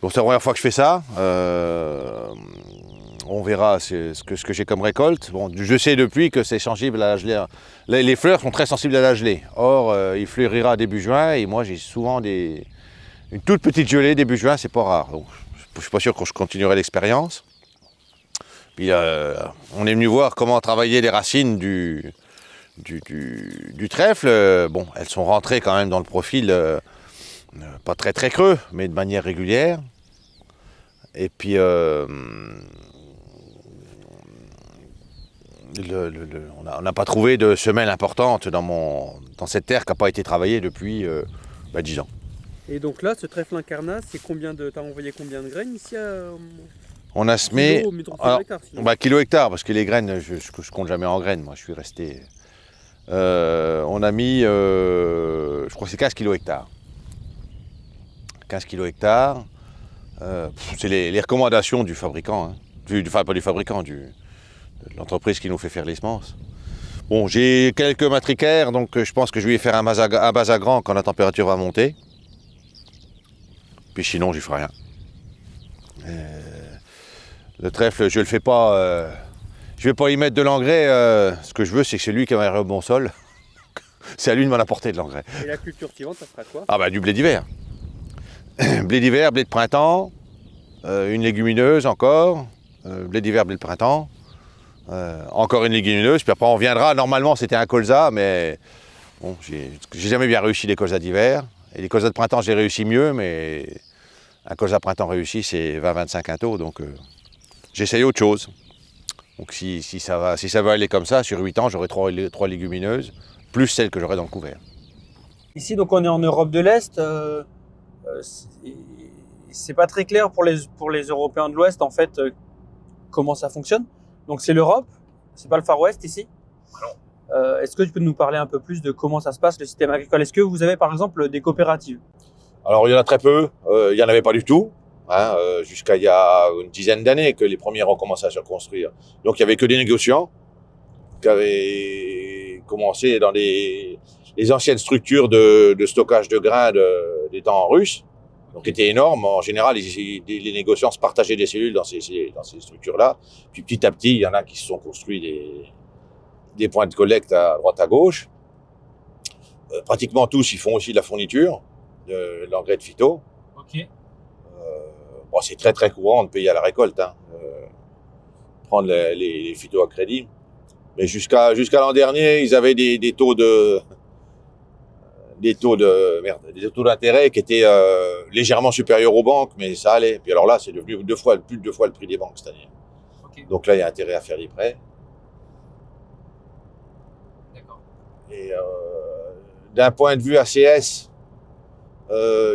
[SPEAKER 2] Bon, c'est la première fois que je fais ça. On verra ce que j'ai comme récolte. Bon, je sais depuis que c'est sensible à la gelée. Les fleurs sont très sensibles à la gelée. Or, il fleurira début juin et moi j'ai souvent une toute petite gelée début juin, c'est pas rare. Donc, je ne suis pas sûr que je continuerai l'expérience. Puis on est venu voir comment travailler les racines du trèfle. Bon, elles sont rentrées quand même dans le profil, pas très très creux, mais de manière régulière. Et puis on n'a pas trouvé de semelle importante dans cette terre qui n'a pas été travaillée depuis 10 ans.
[SPEAKER 1] Et donc là, ce trèfle incarnat, c'est t'as envoyé combien de graines ici
[SPEAKER 2] On a semé kilo hectare, parce que les graines, je compte jamais en graines, moi je suis resté. On a mis, je crois que c'est 15 kilo hectare. 15 kilo hectare, c'est les recommandations du fabricant, hein. Pas du fabricant, de l'entreprise qui nous fait faire les semences. Bon, j'ai quelques matricaires, donc je pense que je vais faire un base à grand quand la température va monter. Puis sinon, j'y ferai rien. Le trèfle, je le fais pas. Je vais pas y mettre de l'engrais. Ce que je veux, c'est que c'est lui qui va avoir un bon sol. C'est à lui de m'en apporter de l'engrais.
[SPEAKER 1] Et la culture suivante, ça sera quoi?
[SPEAKER 2] Ah bah du blé d'hiver. Blé d'hiver, blé de printemps, une légumineuse encore, blé d'hiver, blé de printemps, encore une légumineuse. Puis après, on viendra. Normalement, c'était un colza, mais bon, j'ai jamais bien réussi les colzas d'hiver. Et les colzas de printemps, j'ai réussi mieux, mais un colza printemps réussi, c'est 20-25 quintaux, donc j'essaye autre chose. Donc si ça va aller comme ça, sur 8 ans, j'aurai 3 légumineuses, plus celles que j'aurai dans le couvert.
[SPEAKER 1] Ici, donc on est en Europe de l'Est. C'est pas très clair pour les Européens de l'Ouest, en fait, comment ça fonctionne. Donc c'est l'Europe, c'est pas le Far West ici.
[SPEAKER 2] Non.
[SPEAKER 1] Est-ce que tu peux nous parler un peu plus de comment ça se passe, le système agricole? Est-ce que vous avez par exemple des coopératives?
[SPEAKER 2] Alors il y en a très peu, il n'y en avait pas du tout, hein, jusqu'à il y a une dizaine d'années que les premières ont commencé à se construire. Donc il n'y avait que des négociants qui avaient commencé dans les anciennes structures de stockage de grains des temps russes, donc qui étaient énormes. En général, les négociants se partageaient des cellules dans ces structures-là. Puis petit à petit, il y en a qui se sont construits des points de collecte à droite à gauche. Pratiquement tous, ils font aussi de la fourniture de l'engrais de phyto.
[SPEAKER 1] Ok.
[SPEAKER 2] Bon, c'est très très courant de payer à la récolte, hein, prendre les phytos à crédit. Mais jusqu'à l'an dernier, ils avaient des taux d'intérêt qui étaient légèrement supérieurs aux banques, mais ça allait. Puis alors là, c'est devenu plus de 2 fois le prix des banques cette année.
[SPEAKER 1] Okay.
[SPEAKER 2] Donc là, il y a intérêt à faire des prêts.
[SPEAKER 1] D'accord.
[SPEAKER 2] Et d'un point de vue ACS,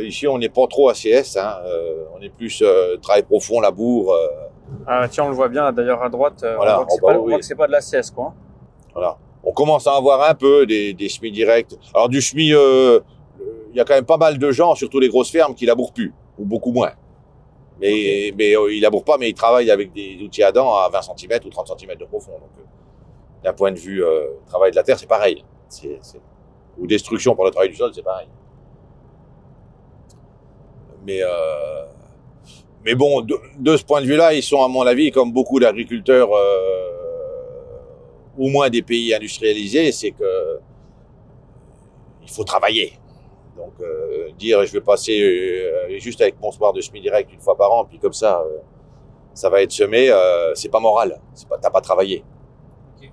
[SPEAKER 2] ici on n'est pas trop ACS, hein, on est plus travail profond, labour.
[SPEAKER 1] Ah tiens, on le voit bien d'ailleurs à droite,
[SPEAKER 2] voilà,
[SPEAKER 1] on voit que c'est pas de l'ACS, quoi.
[SPEAKER 2] Voilà. On commence à avoir un peu des semis directs. Alors du semis, il y a quand même pas mal de gens, surtout les grosses fermes, qui labourent plus, ou beaucoup moins. Mais ils labourent pas, mais ils travaillent avec des outils à dents à 20 cm ou 30 cm de profond. Donc d'un point de vue travail de la terre, c'est pareil. Ou destruction pour le travail du sol, c'est pareil. Mais bon, de ce point de vue-là, ils sont, à mon avis, comme beaucoup d'agriculteurs, au moins des pays industrialisés, c'est que il faut travailler. Donc, dire je vais passer juste avec mon sport de semis direct une fois par an, puis comme ça, ça va être semé, c'est pas moral. T'as pas travaillé. Okay.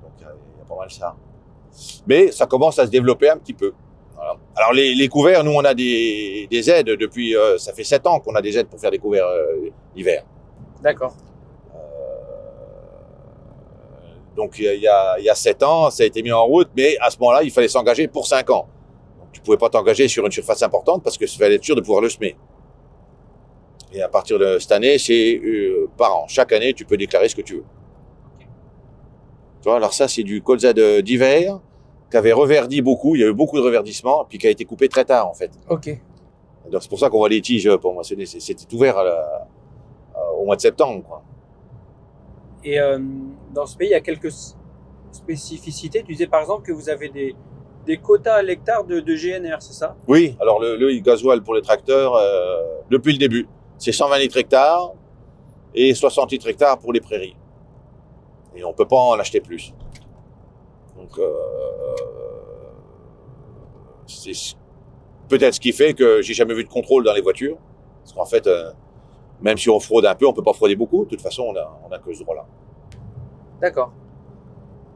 [SPEAKER 2] Donc, il y a pas mal ça. Mais ça commence à se développer un petit peu. Voilà. Alors les couverts, nous on a des aides depuis, ça fait 7 ans qu'on a des aides pour faire des couverts d'hiver.
[SPEAKER 1] D'accord.
[SPEAKER 2] Donc il y a 7 ans, ça a été mis en route, mais à ce moment-là, il fallait s'engager pour 5 ans. Donc tu pouvais pas t'engager sur une surface importante parce que il fallait être sûr de pouvoir le semer. Et à partir de cette année, c'est par an. Chaque année, tu peux déclarer ce que tu veux. Okay. Tu vois, alors ça, c'est du colza d'hiver. qui avait reverdi beaucoup, il y a eu beaucoup de reverdissement, puis qui a été coupé très tard en fait.
[SPEAKER 1] Ok.
[SPEAKER 2] Donc c'est pour ça qu'on voit les tiges pour moissonner. C'était ouvert au mois de septembre, quoi.
[SPEAKER 1] Et dans ce pays, il y a quelques spécificités. Tu disais par exemple que vous avez des quotas à l'hectare de GNR, c'est ça?
[SPEAKER 2] Oui, alors le gasoil pour les tracteurs, depuis le début, c'est 120 litres hectare et 60 litres hectare pour les prairies. Et on peut pas en acheter plus. Donc c'est peut-être ce qui fait que j'ai jamais vu de contrôle dans les voitures. Parce qu'en fait, même si on fraude un peu, on peut pas frauder beaucoup. De toute façon, on a que ce droit-là.
[SPEAKER 1] D'accord.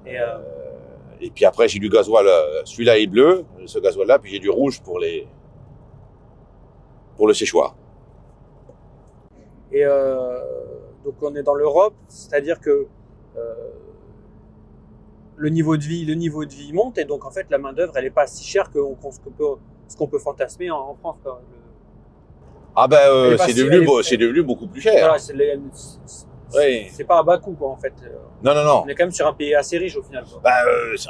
[SPEAKER 2] Et puis après, j'ai du gasoil, celui-là est bleu, ce gasoil-là, puis j'ai du rouge pour le séchoir.
[SPEAKER 1] Et donc on est dans l'Europe, c'est-à-dire que le niveau de vie monte, et donc en fait la main d'œuvre elle est pas si chère que ce qu'on peut fantasmer en France, quoi.
[SPEAKER 2] Ah ben c'est devenu beaucoup plus cher.
[SPEAKER 1] Voilà,
[SPEAKER 2] Oui.
[SPEAKER 1] c'est pas à bas coût, quoi, en fait.
[SPEAKER 2] Non.
[SPEAKER 1] On est quand même sur un pays assez riche au final, quoi.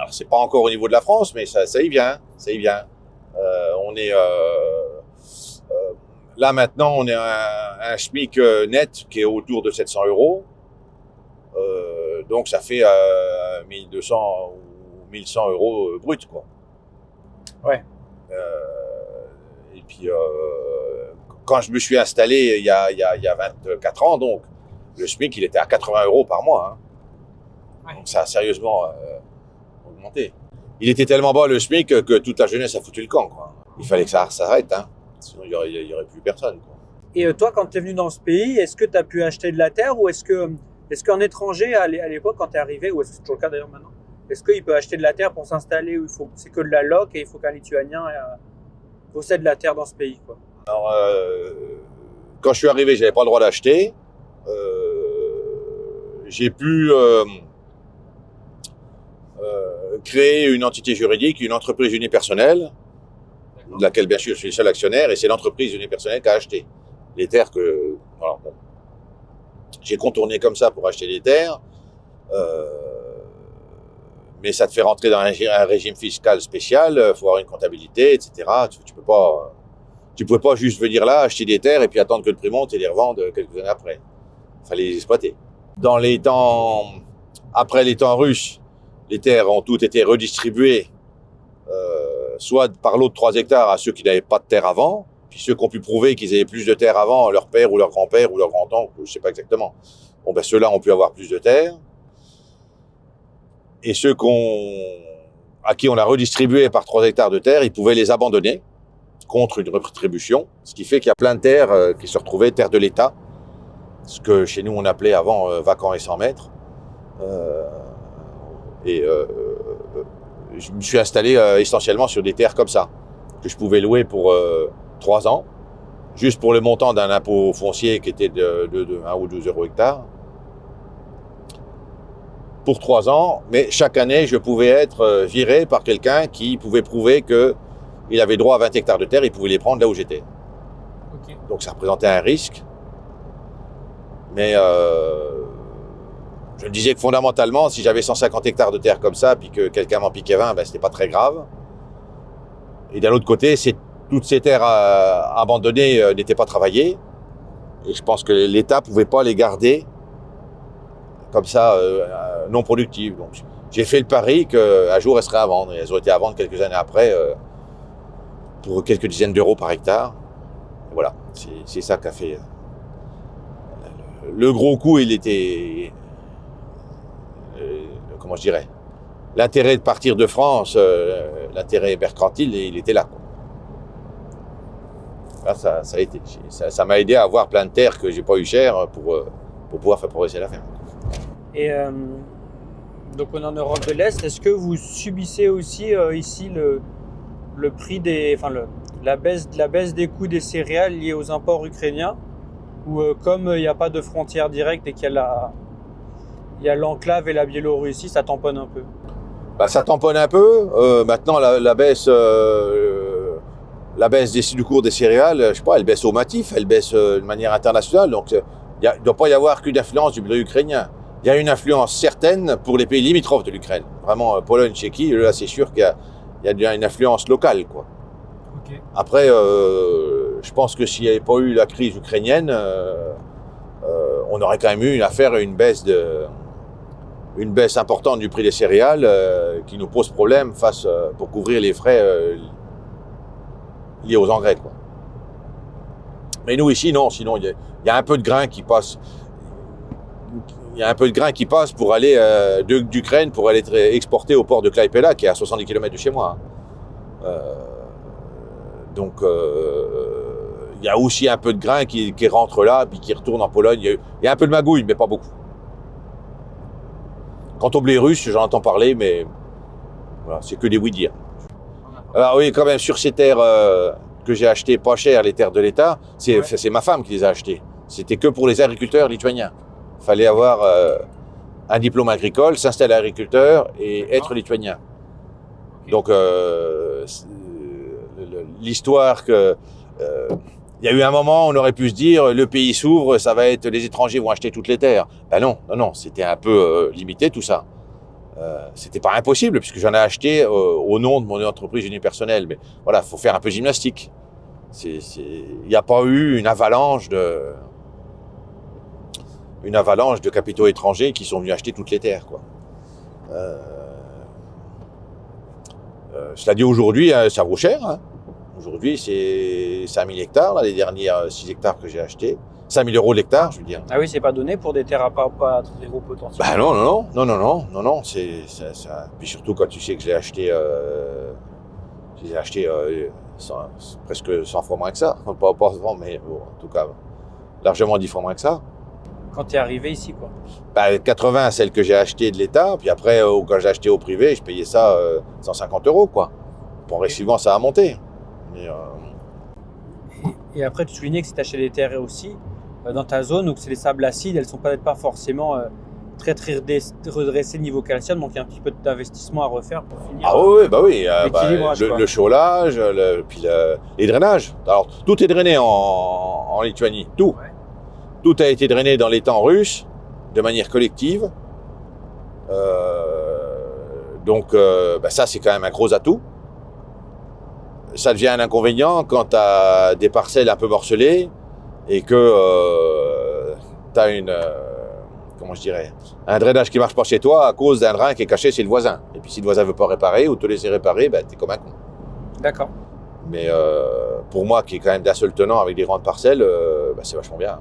[SPEAKER 2] C'est pas encore au niveau de la France, mais ça y vient, on est là maintenant, on est un SMIC net qui est autour de 700 €. Donc ça fait 1200 ou 1100 € brut, quoi.
[SPEAKER 1] Ouais.
[SPEAKER 2] Et puis quand je me suis installé il y a 24 ans, donc le SMIC il était à 80 € par mois. Hein. Ouais. Donc ça a sérieusement augmenté. Il était tellement bas le SMIC que toute la jeunesse a foutu le camp, quoi. Il fallait que ça s'arrête, hein. Sinon il y aurait plus personne, quoi.
[SPEAKER 1] Et toi, quand tu es venu dans ce pays, est-ce que tu as pu acheter de la terre, ou est-ce qu'un étranger à l'époque, quand tu es arrivé, ou est-ce que c'est toujours le cas d'ailleurs maintenant, est-ce qu'il peut acheter de la terre pour s'installer, ou c'est que de la loc et il faut qu'un Lituanien possède la terre dans ce pays, quoi?
[SPEAKER 2] Alors quand je suis arrivé, j'avais pas le droit d'acheter. J'ai pu créer une entité juridique, une entreprise unipersonnelle, de laquelle bien sûr je suis le seul actionnaire, et c'est l'entreprise unipersonnelle qui a acheté les terres que voilà, bon. J'ai contourné comme ça pour acheter les terres, mais ça te fait rentrer dans un régime fiscal spécial, faut avoir une comptabilité, etc. Tu pouvais pas juste venir là, acheter des terres et puis attendre que le prix monte et les revendre quelques années après. Il fallait les exploiter. Après les temps russes, les terres ont toutes été redistribuées, soit par lot de 3 hectares à ceux qui n'avaient pas de terre avant, puis ceux qui ont pu prouver qu'ils avaient plus de terre avant, leur père ou leur grand-père ou leur grand-oncle, je sais pas exactement. Bon, ben, ceux-là ont pu avoir plus de terre. Et ceux à qui on a redistribué par 3 hectares de terre, ils pouvaient les abandonner contre une rétribution. Ce qui fait qu'il y a plein de terres qui se retrouvaient terres de l'État. Ce que chez nous on appelait avant vacants et 100 mètres. Je me suis installé essentiellement sur des terres comme ça, que je pouvais louer pour 3 ans, juste pour le montant d'un impôt foncier qui était de 1 ou 2 € hectare. Pour 3 ans, mais chaque année, je pouvais être viré par quelqu'un qui pouvait prouver qu'il avait droit à 20 hectares de terre, il pouvait les prendre là où j'étais. Okay. Donc ça représentait un risque. Mais je me disais que fondamentalement, si j'avais 150 hectares de terre comme ça, puis que quelqu'un m'en piquait 20, ben, c'était pas très grave. Et d'un autre côté, toutes ces terres abandonnées n'étaient pas travaillées. Et je pense que l'État pouvait pas les garder comme ça, non productives. Donc j'ai fait le pari qu'un jour elles seraient à vendre. Et elles ont été à vendre quelques années après pour quelques dizaines d'euros par hectare. Et voilà, c'est ça qu'a fait. Le gros coup, il était, comment je dirais, l'intérêt de partir de France, l'intérêt mercantile, il était là, quoi. Là, ça m'a aidé à avoir plein de terres que j'ai pas eu cher pour pouvoir faire progresser la ferme.
[SPEAKER 1] Et donc on est en Europe de l'Est. Est-ce que vous subissez aussi ici le prix la baisse des coûts des céréales liés aux imports ukrainiens, ou comme il n'y a pas de frontière directe et qu'il y a l'enclave et la Biélorussie, ça tamponne un peu?
[SPEAKER 2] Bah, ça tamponne un peu. Maintenant, la baisse du cours des céréales, je sais pas, elle baisse au matif, elle baisse de manière internationale. Donc, il ne doit pas y avoir qu'une influence du blé ukrainien. Il y a une influence certaine pour les pays limitrophes de l'Ukraine. vraiment Pologne, Tchéquie, là c'est sûr qu'il y a déjà une influence locale, quoi.
[SPEAKER 1] Ok.
[SPEAKER 2] Après, je pense que s'il n'y avait pas eu la crise ukrainienne, on aurait quand même eu une baisse importante du prix des céréales qui nous pose problème pour couvrir les frais liés aux engrais, quoi. Mais nous ici, non, sinon il y a un peu de grain qui passe. Il y a un peu de grain qui passe pour aller d'Ukraine pour aller être exporté au port de Klaipėda, qui est à 70 km de chez moi. Donc il y a aussi un peu de grain qui rentre là, puis qui retourne en Pologne. Il y a un peu de magouille, mais pas beaucoup. Quant au blé russe, j'en entends parler, mais voilà, c'est que des oui-dire. Alors oui, quand même, sur ces terres que j'ai achetées pas cher, les terres de l'État, c'est ma femme qui les a achetées. C'était que pour les agriculteurs lituaniens. Il fallait avoir un diplôme agricole, s'installer agriculteur et être lituanien. Donc l'histoire que il y a eu un moment, on aurait pu se dire le pays s'ouvre, ça va être les étrangers vont acheter toutes les terres. Ben non, c'était un peu limité tout ça. C'était pas impossible puisque j'en ai acheté au nom de mon entreprise unipersonnelle. Mais voilà, faut faire un peu de gymnastique. Il n'y a pas eu une avalanche de capitaux étrangers qui sont venus acheter toutes les terres, quoi. Cela dit, aujourd'hui, ça vaut cher, hein. Aujourd'hui, c'est 5000 hectares, là, les derniers 6 hectares que j'ai achetés. 5000 € l'hectare, je veux dire.
[SPEAKER 1] Ah oui, c'est pas donné pour des terres à pas très gros potentiel.
[SPEAKER 2] Bah non, c'est ça. Puis surtout quand tu sais que je l'ai acheté presque 100 fois moins que ça. Pas 100, mais bon, en tout cas, largement 10 fois moins que ça.
[SPEAKER 1] Quand tu es arrivé ici, quoi.
[SPEAKER 2] Bah, 80, celle que j'ai achetée de l'État, puis après, quand j'ai acheté au privé, je payais ça 150 €, quoi. Progressivement, ça a monté. Mais,
[SPEAKER 1] et après, tu soulignais que si tu achetais des terres aussi, dans ta zone, où c'est les sables acides, elles sont peut-être pas forcément très redressées niveau calcium, donc il y a un petit peu d'investissement à refaire pour finir.
[SPEAKER 2] Ah oui, bah oui, le chaulage, puis les drainages. Alors, tout est drainé en Lituanie, tout. Ouais. Tout a été drainé dans les temps russes, de manière collective. Donc, ça, c'est quand même un gros atout. Ça devient un inconvénient quand tu as des parcelles un peu morcelées et que tu as un drainage qui marche pas chez toi à cause d'un drain qui est caché chez le voisin. Et puis si le voisin veut pas réparer ou te laisser réparer, t'es comme un con. D'accord. Mais pour moi, qui est quand même d'un seul tenant avec des grandes parcelles, c'est vachement bien.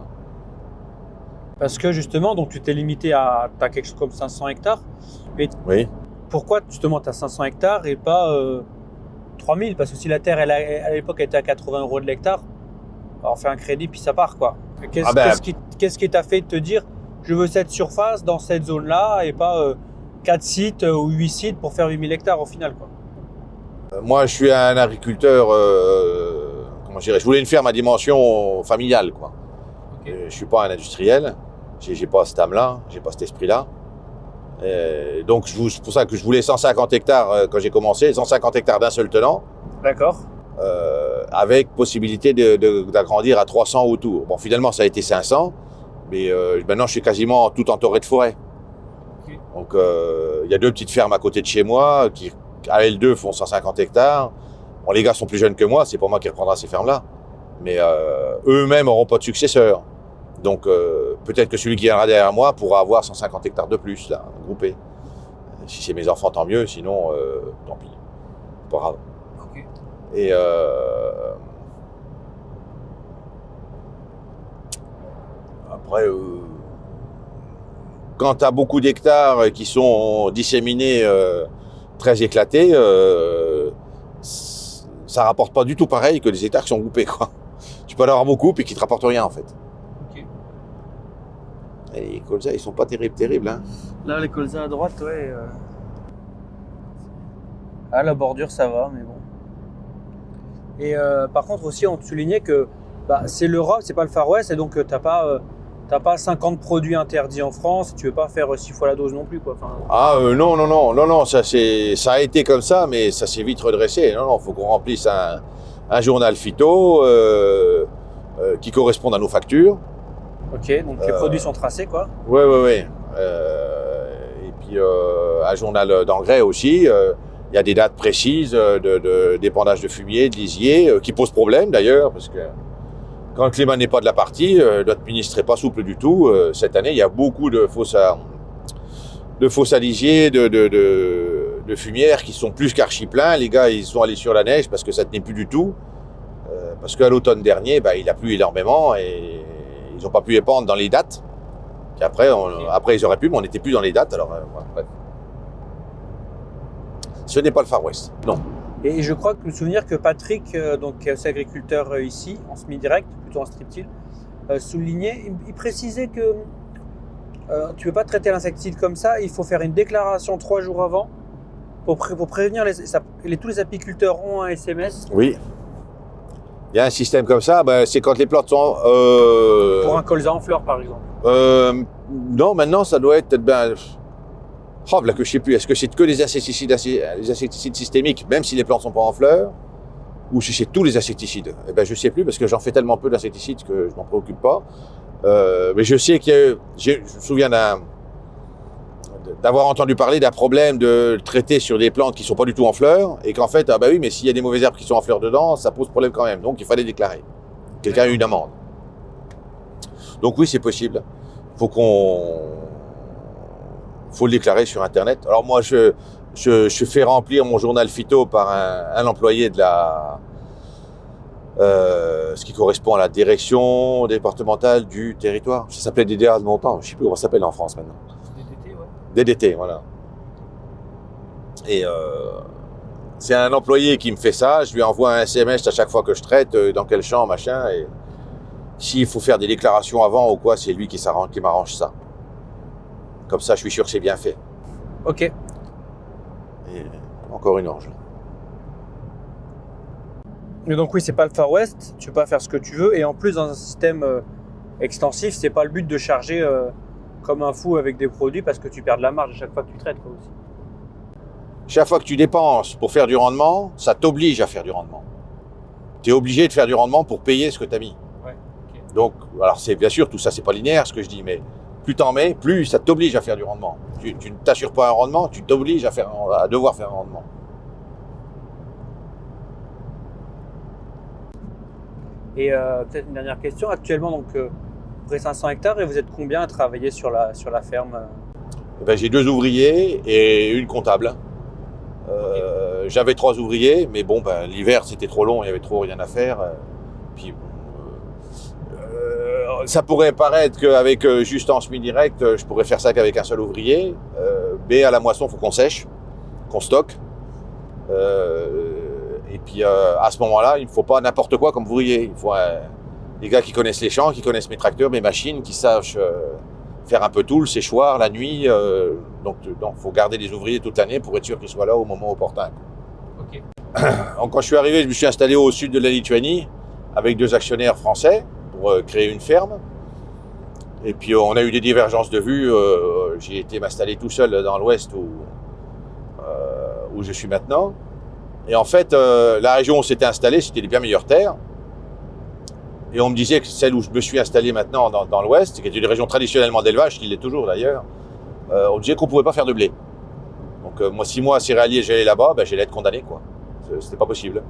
[SPEAKER 1] Parce que justement, donc tu t'es limité à t'as quelque chose comme 500 hectares. Mais oui. Pourquoi justement tu as 500 hectares et pas 3000? Parce que si la terre, à l'époque, elle était à 80 € de l'hectare, on fait un crédit puis ça part, quoi. Qu'est-ce qui t'a fait te dire je veux cette surface dans cette zone-là et pas 4 sites ou 8 sites pour faire 8000 hectares au final, quoi?
[SPEAKER 2] Moi, je suis un agriculteur, je voulais une ferme à dimension familiale, quoi. Okay. Je suis pas un industriel, j'ai pas cette âme-là, j'ai pas cet esprit-là. Donc c'est pour ça que je voulais 150 hectares quand j'ai commencé, 150 hectares d'un seul tenant. D'accord. Avec possibilité d'agrandir à 300 autour. Bon, finalement, ça a été 500, mais maintenant, je suis quasiment tout entouré de forêt. Okay. Donc, il y a 2 petites fermes à côté de chez moi qui, à L2, font 150 hectares. Bon, les gars sont plus jeunes que moi, c'est pas moi qui reprendra ces fermes-là. Mais eux-mêmes n'auront pas de successeurs. Donc, peut-être que celui qui viendra derrière moi pourra avoir 150 hectares de plus, là, groupés. Si c'est mes enfants, tant mieux. Sinon, tant pis. C'est pas grave. Okay. Et après, quand tu as beaucoup d'hectares qui sont disséminés, très éclatés, ça rapporte pas du tout pareil que des hectares qui sont groupés, quoi. Tu peux en avoir beaucoup puis qui te rapportent rien, en fait. Et les colzas, ils sont pas terribles, hein.
[SPEAKER 1] Là, les colzas à droite, ouais. Ah, la bordure, ça va, mais bon. Et par contre, aussi, on te soulignait que c'est l'Europe, c'est pas le Far West, et donc t'as pas 50 produits interdits en France, tu veux pas faire 6 fois la dose non plus, quoi. Enfin,
[SPEAKER 2] non, ça a été comme ça, mais ça s'est vite redressé. Non, faut qu'on remplisse un journal phyto qui corresponde à nos factures.
[SPEAKER 1] Ok, donc les produits sont tracés, quoi.
[SPEAKER 2] Ouais. Et puis puis un journal d'engrais aussi. Il y a des dates précises d'épandage de fumier, de lisier, qui posent problème d'ailleurs, parce que quand le climat n'est pas de la partie, notre ministre n'est pas souple du tout. Cette année, il y a beaucoup de fosses à lisier, de fumières qui sont plus qu'archi pleins. Les gars, ils sont allés sur la neige parce que ça tenait plus du tout. Parce qu'à l'automne dernier, il a plu énormément et ils n'ont pas pu épandre dans les dates. Puis après, ils auraient pu, mais on n'était plus dans les dates. Alors, bref. Ce n'est pas le Far West, non.
[SPEAKER 1] Et je crois que me souvenir que Patrick, donc, qui est aussi agriculteur ici, en semi-direct, plutôt en strip-till, soulignait, il précisait que tu ne peux pas traiter l'insecticide comme ça, il faut faire une déclaration 3 jours avant pour prévenir tous les apiculteurs ont un SMS.
[SPEAKER 2] Oui. Il y a un système comme ça, c'est quand les plantes sont...
[SPEAKER 1] Pour un colza en fleurs, par exemple.
[SPEAKER 2] Non, maintenant, ça doit être... là que je sais plus, est-ce que c'est que les insecticides systémiques, même si les plantes sont pas en fleurs, ou si c'est tous les insecticides? Je sais plus, parce que j'en fais tellement peu d'insecticides que je m'en préoccupe pas. Mais je sais je me souviens d'avoir entendu parler d'un problème de traiter sur des plantes qui sont pas du tout en fleurs, et qu'en fait, oui, mais s'il y a des mauvaises herbes qui sont en fleurs dedans, ça pose problème quand même. Donc, il fallait déclarer. Quelqu'un a eu une amende. Donc oui, c'est possible. Faut le déclarer sur Internet. Alors moi, je fais remplir mon journal phyto par un employé de ce qui correspond à la direction départementale du territoire. Ça s'appelait DDA de mon temps. Je ne sais plus comment ça s'appelle en France maintenant.
[SPEAKER 1] DDT, ouais.
[SPEAKER 2] DDT, voilà. Et c'est un employé qui me fait ça. Je lui envoie un SMS à chaque fois que je traite, dans quel champ, machin. Et s'il faut faire des déclarations avant ou quoi, c'est lui qui m'arrange ça. Comme ça, je suis sûr que c'est bien fait.
[SPEAKER 1] Ok.
[SPEAKER 2] Et encore une orge.
[SPEAKER 1] Mais donc oui, c'est pas le Far West, tu peux pas faire ce que tu veux. Et en plus, dans un système extensif, c'est pas le but de charger comme un fou avec des produits parce que tu perds de la marge à chaque fois que tu traites, quoi, aussi.
[SPEAKER 2] Chaque fois que tu dépenses pour faire du rendement, ça t'oblige à faire du rendement. Tu es obligé de faire du rendement pour payer ce que tu as mis.
[SPEAKER 1] Ouais, okay.
[SPEAKER 2] Donc, alors c'est bien sûr, tout ça, c'est pas linéaire ce que je dis, mais plus t'en mets, plus ça t'oblige à faire du rendement. Tu ne t'assures pas un rendement, tu t'obliges à devoir faire un rendement.
[SPEAKER 1] Et peut-être une dernière question. Actuellement, donc, près 500 hectares, et vous êtes combien à travailler sur la ferme?
[SPEAKER 2] J'ai 2 ouvriers et une comptable. Okay. J'avais 3 ouvriers, mais bon, l'hiver c'était trop long, il y avait trop rien à faire. Puis ça pourrait paraître qu'avec juste en semi-direct, je pourrais faire ça qu'avec un seul ouvrier. Mais à la moisson, il faut qu'on sèche, qu'on stocke. Et puis à ce moment-là, il ne faut pas n'importe quoi comme ouvrier. Il faut des gars qui connaissent les champs, qui connaissent mes tracteurs, mes machines, qui sachent faire un peu tout, le séchoir, la nuit. Donc il faut garder des ouvriers toute l'année pour être sûr qu'ils soient là au moment opportun.
[SPEAKER 1] Okay.
[SPEAKER 2] Donc, quand je suis arrivé, je me suis installé au sud de la Lituanie avec 2 actionnaires français pour créer une ferme. Et puis on a eu des divergences de vues. J'ai été m'installer tout seul dans l'ouest où je suis maintenant. Et en fait, la région où on s'était installé, c'était les bien meilleures terres. Et on me disait que celle où je me suis installé maintenant dans l'ouest, qui était une région traditionnellement d'élevage, qui l'est toujours d'ailleurs, on me disait qu'on ne pouvait pas faire de blé. Donc moi, si moi, céréalier, j'allais là-bas, j'allais être condamné, quoi. C'était pas possible.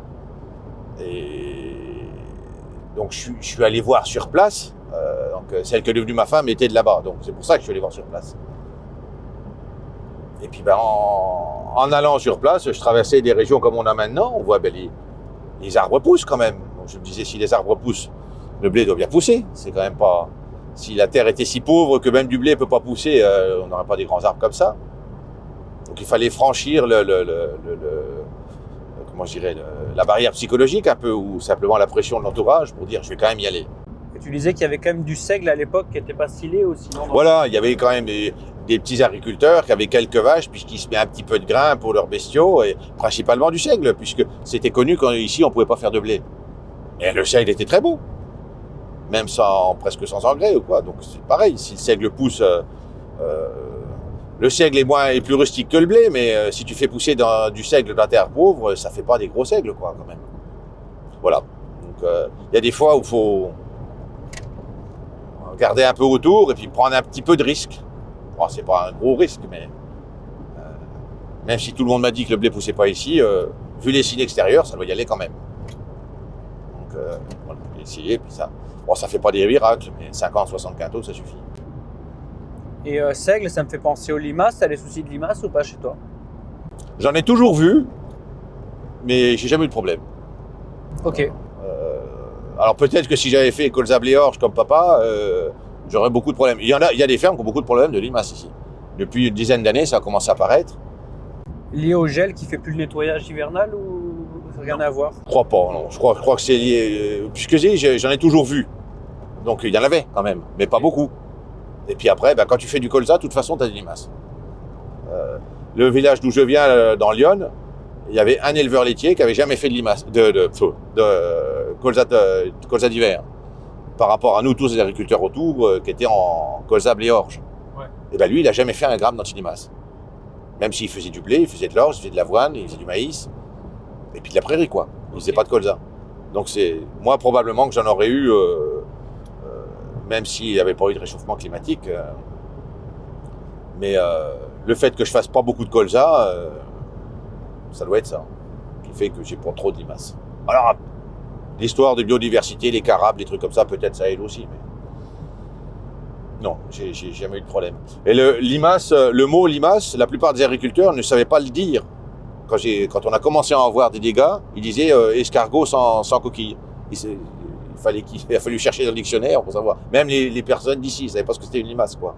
[SPEAKER 2] Et donc je suis allé voir sur place. Donc celle qui est devenue ma femme était de là-bas. Donc c'est pour ça que je suis allé voir sur place. Et puis en allant sur place, je traversais des régions comme on a maintenant. On voit les arbres poussent quand même. Donc, je me disais, si les arbres poussent, le blé doit bien pousser. C'est quand même pas... Si la terre était si pauvre que même du blé ne peut pas pousser, on n'aurait pas des grands arbres comme ça. Donc il fallait franchir comment je dirais, la barrière psychologique un peu, ou simplement la pression de l'entourage pour dire je vais quand même y aller.
[SPEAKER 1] Et tu disais qu'il y avait quand même du seigle à l'époque qui n'était pas scellé aussi, non?
[SPEAKER 2] Voilà, il y avait quand même des petits agriculteurs qui avaient quelques vaches, puisqu'ils se mettaient un petit peu de grain pour leurs bestiaux, et principalement du seigle, puisque c'était connu qu'ici on ne pouvait pas faire de blé. Et le seigle était très beau, même presque sans engrais ou quoi. Donc c'est pareil, si le seigle pousse, le seigle est plus rustique que le blé, mais si tu fais pousser du seigle dans la terre pauvre, ça fait pas des gros seigles, quoi, quand même. Voilà. Donc il y a des fois où il faut regarder un peu autour et puis prendre un petit peu de risque. Bon, c'est pas un gros risque, mais Même si tout le monde m'a dit que le blé poussait pas ici, vu les signes extérieurs, ça doit y aller quand même. Donc, voilà, j'ai essayé, puis ça... Bon, ça fait pas des miracles, mais 50, 60 quintaux, ça suffit.
[SPEAKER 1] Et seigle, ça me fait penser aux limaces. T'as des soucis de limaces ou pas chez toi?
[SPEAKER 2] J'en ai toujours vu, mais j'ai jamais eu de problème.
[SPEAKER 1] Ok.
[SPEAKER 2] Alors peut-être que si j'avais fait colza blé orge comme papa, j'aurais beaucoup de problèmes. Il y a des fermes qui ont beaucoup de problèmes de limaces ici. Depuis une dizaine d'années, ça a commencé à apparaître.
[SPEAKER 1] Lié au gel qui fait plus le nettoyage hivernal ou rien à voir?
[SPEAKER 2] Je crois pas, non. Je crois que c'est lié. Puisque j'en ai toujours vu. Donc il y en avait quand même, mais pas beaucoup. Et puis après, quand tu fais du colza, de toute façon, tu as des limaces. Le village d'où je viens, dans Lyon, il y avait un éleveur laitier qui avait jamais fait de limaces, de colza d'hiver. Par rapport à nous, tous les agriculteurs autour, qui étaient en colza blé orge.
[SPEAKER 1] Ouais.
[SPEAKER 2] Et ben lui, il a jamais fait un gramme d'antilimace. Même s'il faisait du blé, il faisait de l'orge, il faisait de l'avoine, il faisait du maïs. Et puis de la prairie, quoi. Il faisait pas de colza. Donc c'est, moi, probablement que j'en aurais eu, même s'il n'y avait pas eu de réchauffement climatique. Mais le fait que je fasse pas beaucoup de colza, ça doit être ça, qui fait que j'ai pas trop de limaces. Alors, l'histoire de biodiversité, les carabes, les trucs comme ça, peut-être ça aide aussi, mais non, j'ai jamais eu de problème. Et le mot limace, la plupart des agriculteurs ne savaient pas le dire. Quand on a commencé à en voir des dégâts, ils disaient escargot sans coquille. Il a fallu chercher dans le dictionnaire pour savoir. Même les personnes d'ici, ils ne savaient pas ce que c'était une limace, quoi.